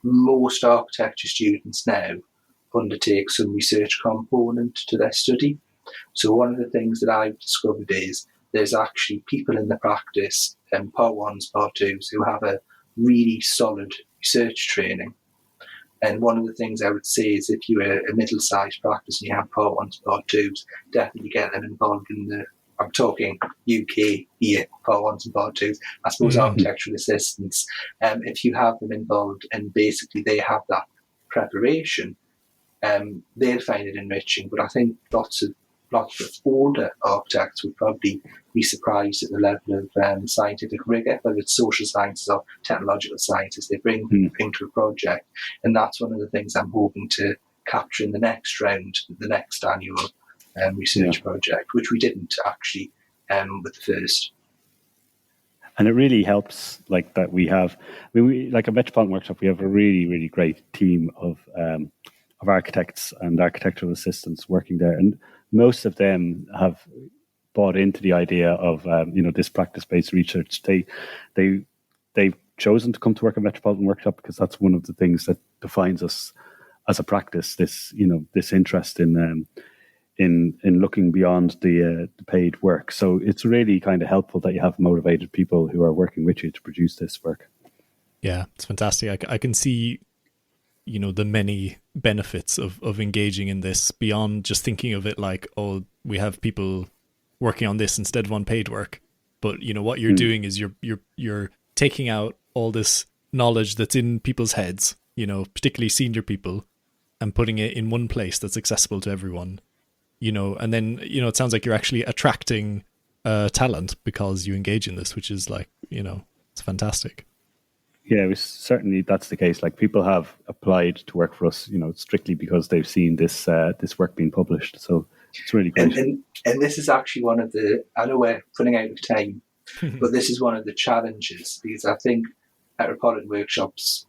C: Most architecture students now undertake some research component to their study. So one of the things that I've discovered is there's actually people in the practice, part ones, part twos, who have a really solid research training. And one of the things I would say is, if you're a middle-sized practice and you have part ones, part twos, definitely get them involved in I'm talking UK here, part ones and part twos. I suppose architectural assistants, if you have them involved and basically they have that preparation, they'll find it enriching. But I think lots of older architects would probably be surprised at the level of scientific rigour, whether it's social sciences or technological sciences, they bring to a project. And that's one of the things I'm hoping to capture in the next round, the next annual research project, which we didn't actually with the first.
B: And it really helps, like, that we have, like, at Metropolitan Workshop, we have a really, really great team of architects and architectural assistants working there, and most of them have bought into the idea of this practice-based research. They've chosen to come to work at Metropolitan Workshop because that's one of the things that defines us as a practice. This interest in in looking beyond the paid work. So it's really kind of helpful that you have motivated people who are working with you to produce this work.
A: Yeah, it's fantastic. I can see, the many benefits of engaging in this beyond just thinking of it like, oh, we have people working on this instead of unpaid work. But what you're doing is you're taking out all this knowledge that's in people's heads, particularly senior people, and putting it in one place that's accessible to everyone. And then it sounds like you're actually attracting talent because you engage in this, which is like, it's fantastic.
B: Yeah, certainly that's the case. Like, people have applied to work for us, strictly because they've seen this work being published. So it's really great.
C: And this is actually one of the, I know we're running out of time, but this is one of the challenges, because I think Metropolitan Workshops,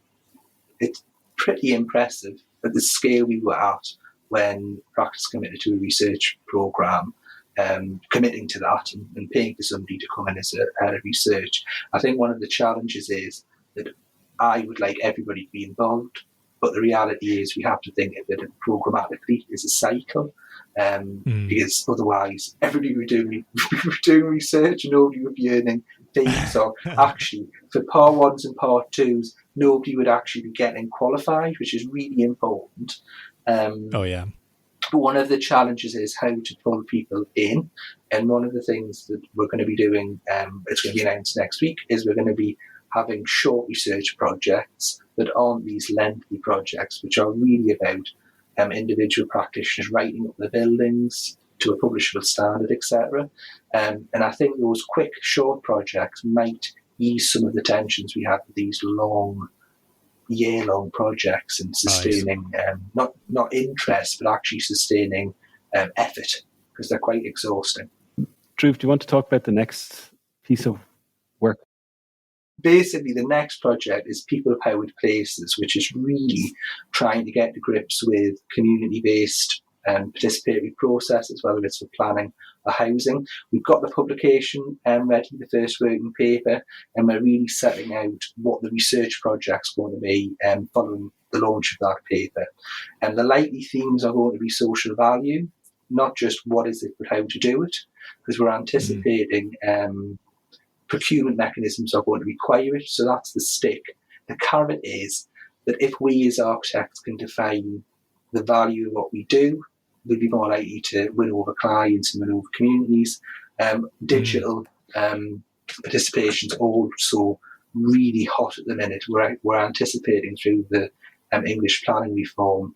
C: it's pretty impressive at the scale we were at when Practic committed to a research programme, committing to that and paying for somebody to come in as a head of research. I think one of the challenges is that I would like everybody to be involved, but the reality is we have to think of it programmatically as a cycle, because otherwise everybody would be doing research and nobody would be earning fees. So actually, for part ones and part twos, nobody would actually be getting qualified, which is really important. But one of the challenges is how to pull people in. And one of the things that we're going to be doing, it's going to be announced next week, is we're going to be having short research projects that aren't these lengthy projects, which are really about individual practitioners writing up the buildings to a publishable standard, etc. And I think those quick, short projects might ease some of the tensions we have with these long, year-long projects and sustaining, not interest, but actually sustaining effort, because they're quite exhausting.
B: Dhruv, do you want to talk about the next piece of work?
C: Basically, the next project is people-powered places, which is really trying to get to grips with community-based participatory processes, whether it's for planning or housing. We've got the publication ready, the first working paper, and we're really setting out what the research project's going to be following the launch of that paper. And the likely themes are going to be social value, not just what is it, but how to do it, because we're anticipating procurement mechanisms are going to require it. So that's the stick. The carrot is that if we as architects can define the value of what we do, we'll be more likely to win over clients and win over communities. Digital participation is also really hot at the minute. We're anticipating through the English planning reform,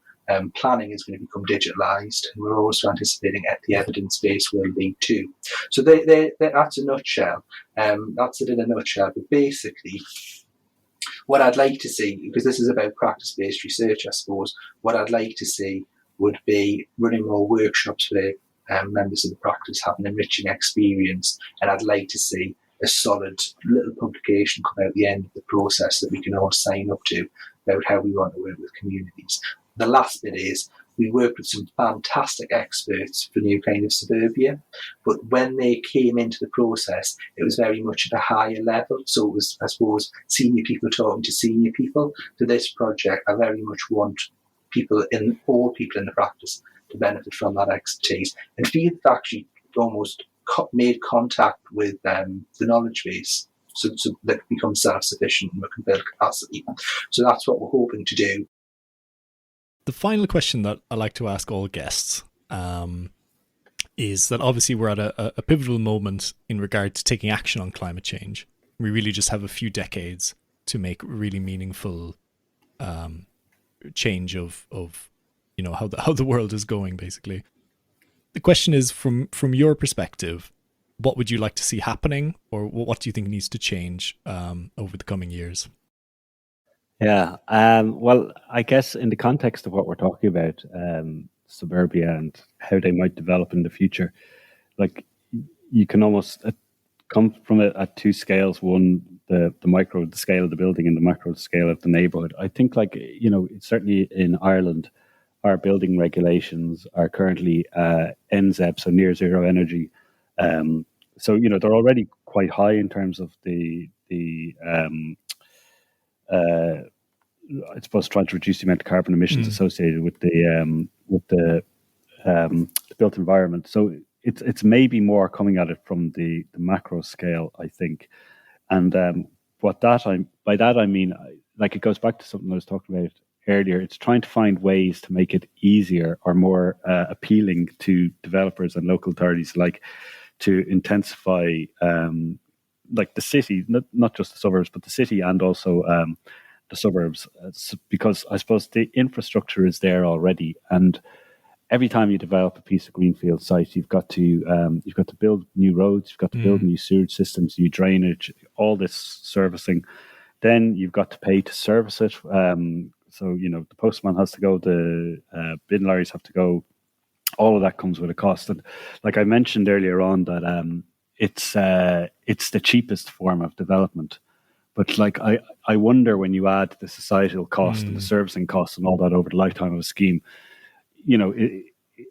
C: planning is going to become digitalised, and we're also anticipating the evidence base will be too. So that's a nutshell. That's it in a nutshell. But basically, what I'd like to see, because this is about practice-based research, I suppose, what I'd like to see would be running more workshops where members of the practice have an enriching experience, and I'd like to see a solid little publication come out at the end of the process that we can all sign up to about how we want to work with communities. The last bit is we worked with some fantastic experts for New Kind of Suburbia, but when they came into the process, it was very much at a higher level. So it was, I suppose, senior people talking to senior people. For this project, I very much want all people in the practice to benefit from that expertise and feel actually almost made contact with the knowledge base, so that it becomes self-sufficient and we can build capacity. So that's what we're hoping to do.
A: The final question that I like to ask all guests is that obviously we're at a pivotal moment in regard to taking action on climate change. We really just have a few decades to make really meaningful change of how the world is going, basically. The question is, from your perspective, what would you like to see happening, or what do you think needs to change over the coming years?
B: Yeah, well, I guess in the context of what we're talking about, suburbia and how they might develop in the future, like, you can almost come from it at two scales. One, the micro, the scale of the building, and the macro scale of the neighborhood. I think, like, certainly in Ireland, our building regulations are currently NZEB, so near zero energy. So they're already quite high in terms of the I suppose trying to reduce the amount of carbon emissions associated with the the built environment. So it's maybe more coming at it from the macro scale, I think. And by that I mean, like, it goes back to something I was talking about earlier. It's trying to find ways to make it easier or more appealing to developers and local authorities, like to intensify like the city, not just the suburbs, but the city and also the suburbs, because I suppose the infrastructure is there already, and every time you develop a piece of greenfield site, you've got to build new roads, you've got to build new sewage systems, new drainage, all this servicing. Then you've got to pay to service it. So, the postman has to go, the bin lorries have to go. All of that comes with a cost. And like I mentioned earlier on, that it's the cheapest form of development. But like I wonder, when you add the societal cost and the servicing costs and all that over the lifetime of a scheme,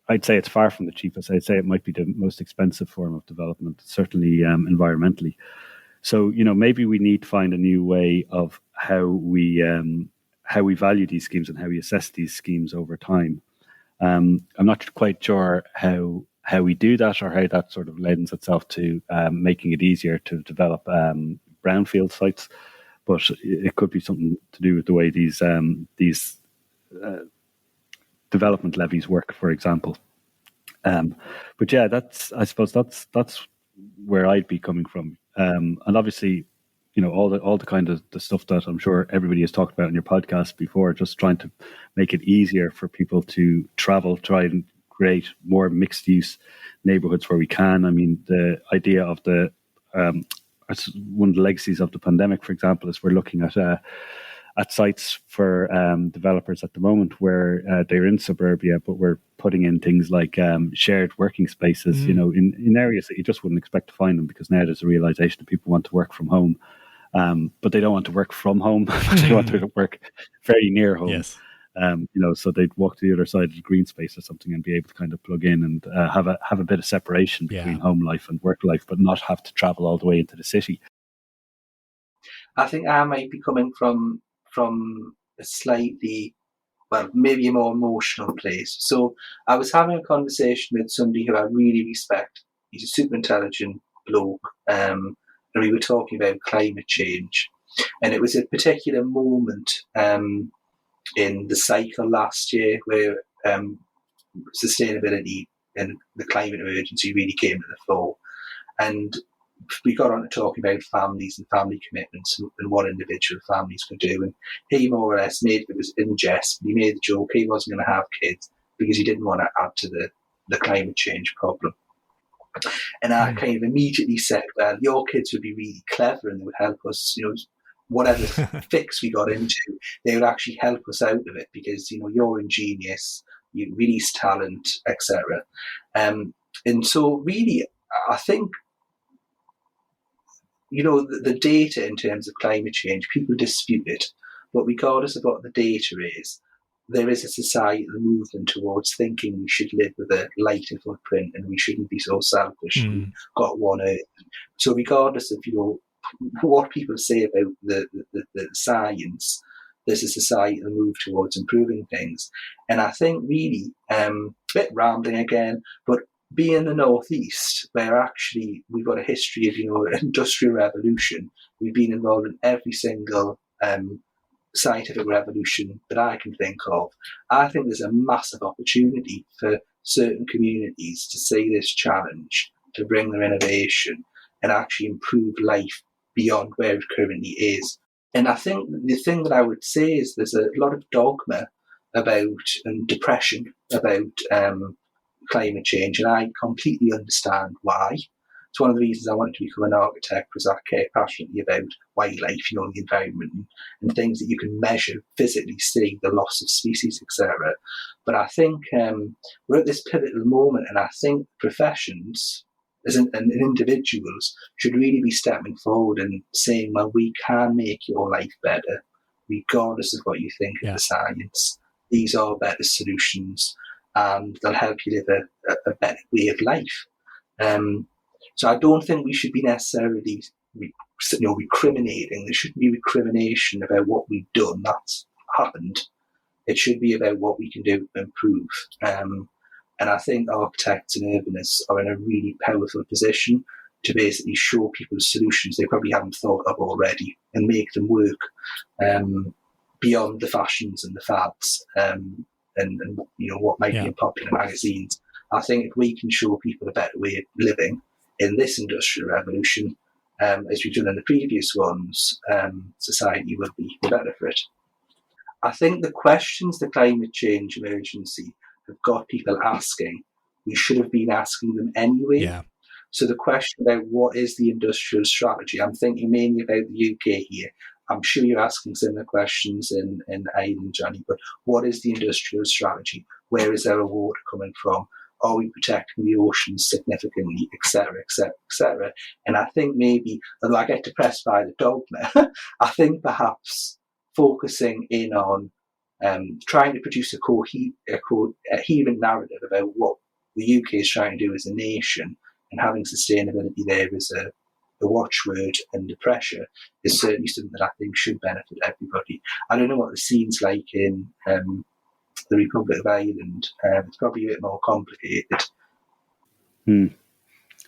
B: I'd say it's far from the cheapest. I'd say it might be the most expensive form of development, certainly environmentally. So, maybe we need to find a new way of how we value these schemes and how we assess these schemes over time. I'm not quite sure how we do that, or how that sort of lends itself to making it easier to develop brownfield sites, but it could be something to do with the way these development levies work, for example. But yeah, I suppose that's where I'd be coming from. And obviously, all the kind of the stuff that I'm sure everybody has talked about in your podcast before, just trying to make it easier for people to travel, try and create more mixed use neighborhoods where we can. I mean, the idea of one of the legacies of the pandemic, for example, is we're looking at sites for developers at the moment where they're in suburbia, but we're putting in things like shared working spaces, in areas that you just wouldn't expect to find them, because now there's a realization that people want to work from home, but they don't want to work from home. They want to work very near home.
A: Yes.
B: So they'd walk to the other side of the green space or something and be able to kind of plug in and have a bit of separation between home life and work life, but not have to travel all the way into the city.
C: I think I might be coming from a slightly, maybe a more emotional place. So I was having a conversation with somebody who I really respect. He's a super intelligent bloke, and we were talking about climate change. And it was a particular moment in the cycle last year where sustainability and the climate emergency really came to the fore. And we got on to talking about families and family commitments and what individual families could do. And he more or less made, it was in jest, but he made the joke he wasn't going to have kids because he didn't want to add to the climate change problem. And I kind of immediately said, well, your kids would be really clever and they would help us, whatever fix we got into, they would actually help us out of it because, you're ingenious, you release talent, etc. And so really, I think, the data in terms of climate change, people dispute it, but regardless of what the data is, there is a societal movement towards thinking we should live with a lighter footprint and we shouldn't be so selfish. We've got one Earth. So regardless of what people say about the science, there's a societal move towards improving things. And I think really, a bit rambling again, but being in the Northeast, where actually we've got a history of industrial revolution, we've been involved in every single scientific revolution that I can think of. I think there's a massive opportunity for certain communities to see this challenge, to bring their innovation and actually improve life beyond where it currently is. And I think the thing that I would say is there's a lot of dogma about and depression about climate change, and I completely understand why. It's one of the reasons I wanted to become an architect, because I care passionately about wildlife, the environment, and things that you can measure, physically see, the loss of species, etc. But I think we're at this pivotal moment, and I think professions and individuals should really be stepping forward and saying, well, we can make your life better, regardless of what you think of the science. These are better solutions, and they'll help you live a better way of life. So I don't think we should be necessarily recriminating. There shouldn't be recrimination about what we've done. That's happened. It should be about what we can do to improve. And I think architects and urbanists are in a really powerful position to basically show people solutions they probably haven't thought of already and make them work beyond the fashions and the fads and what might be in popular magazines. I think if we can show people a better way of living in this industrial revolution, as we've done in the previous ones, society will be better for it. I think the questions the climate change emergency have got people asking, we should have been asking them anyway.
A: Yeah.
C: So the question about what is the industrial strategy, I'm thinking mainly about the UK here. I'm sure you're asking similar questions in Ireland, Johnny, but what is the industrial strategy? Where is our water coming from? Are we protecting the oceans significantly, et cetera, et cetera, et cetera? And I think maybe, although I get depressed by the dogma, I think perhaps focusing in on trying to produce a coherent narrative about what the UK is trying to do as a nation, and having sustainability there as a watchword under pressure is certainly something that I think should benefit everybody. I don't know what the scene's like in the Republic of Ireland. It's probably a bit more complicated.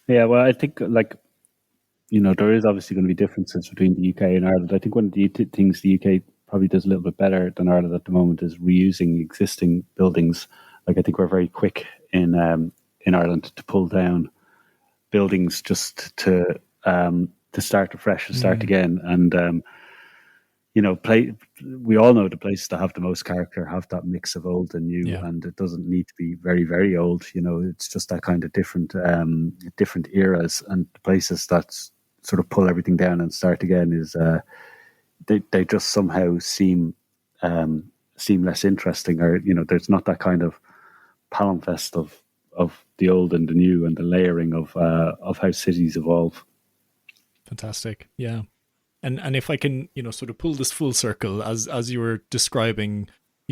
B: Yeah, well, I think there is obviously going to be differences between the UK and Ireland. I think one of the things the UK probably does a little bit better than Ireland at the moment is reusing existing buildings. Like, I think we're very quick in Ireland to pull down buildings just to start afresh and start again. And we all know the places that have the most character have that mix of old and new, and it doesn't need to be very, very old. It's just that kind of different eras, and the places that sort of pull everything down and start again is they just somehow seem less interesting, or there's not that kind of palimpsest of the old and the new and the layering of how cities evolve.
A: Fantastic, yeah. And if I can, sort of pull this full circle, as you were describing,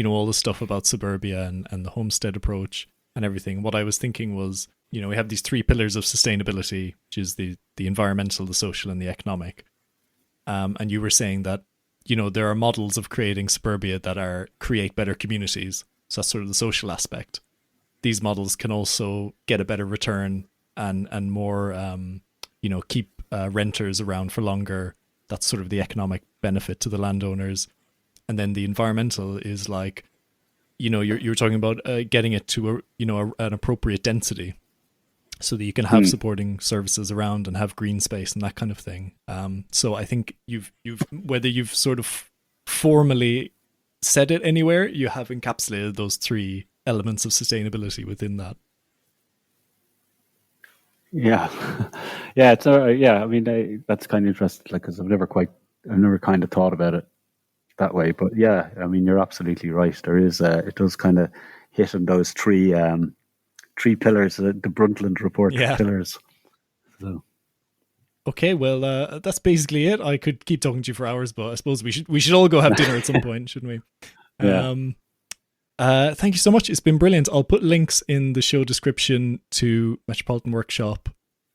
A: all the stuff about suburbia and the homestead approach and everything, what I was thinking was, we have these three pillars of sustainability, which is the environmental, the social, and the economic. And you were saying that, there are models of creating suburbia that create better communities. So that's sort of the social aspect. These models can also get a better return and more, keep renters around for longer. That's sort of the economic benefit to the landowners. And then the environmental is like, you're talking about getting it to an appropriate density so that you can have supporting services around and have green space and that kind of thing. So I think you've whether you've sort of formally said it anywhere, you have encapsulated those three elements of sustainability within that.
B: Yeah, it's I mean, that's kind of interesting, because I've never kind of thought about it that way. But yeah, I mean, you're absolutely right. There is it does kind of hit on those three pillars, the Brundtland report pillars. So. Okay,
A: well, that's basically it. I could keep talking to you for hours, but I suppose we should all go have dinner at some point, shouldn't we?
B: Yeah.
A: Thank you so much. It's been brilliant. I'll put links in the show description to Metropolitan Workshop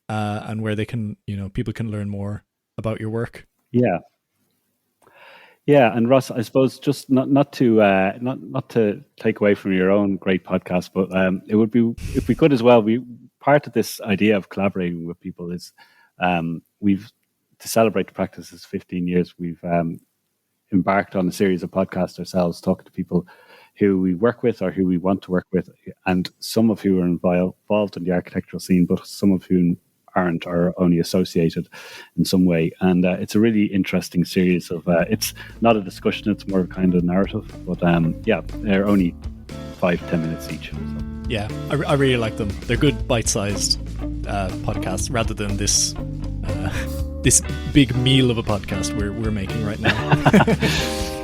A: and where they can, people can learn more about your work.
B: Yeah. Yeah, and Ross, I suppose just not to take away from your own great podcast, but it would be, if we could as well, part of this idea of collaborating with people is we've, to celebrate the practice's 15 years, we've embarked on a series of podcasts ourselves, talking to people who we work with or who we want to work with, and some of who are involved in the architectural scene, but some of whom aren't, or only associated in some way. And it's a really interesting series of, it's not a discussion, it's more kind of narrative, but they're only 5-10 minutes each. So.
A: Yeah, I really like them. They're good bite-sized podcasts rather than this this big meal of a podcast we're making right now.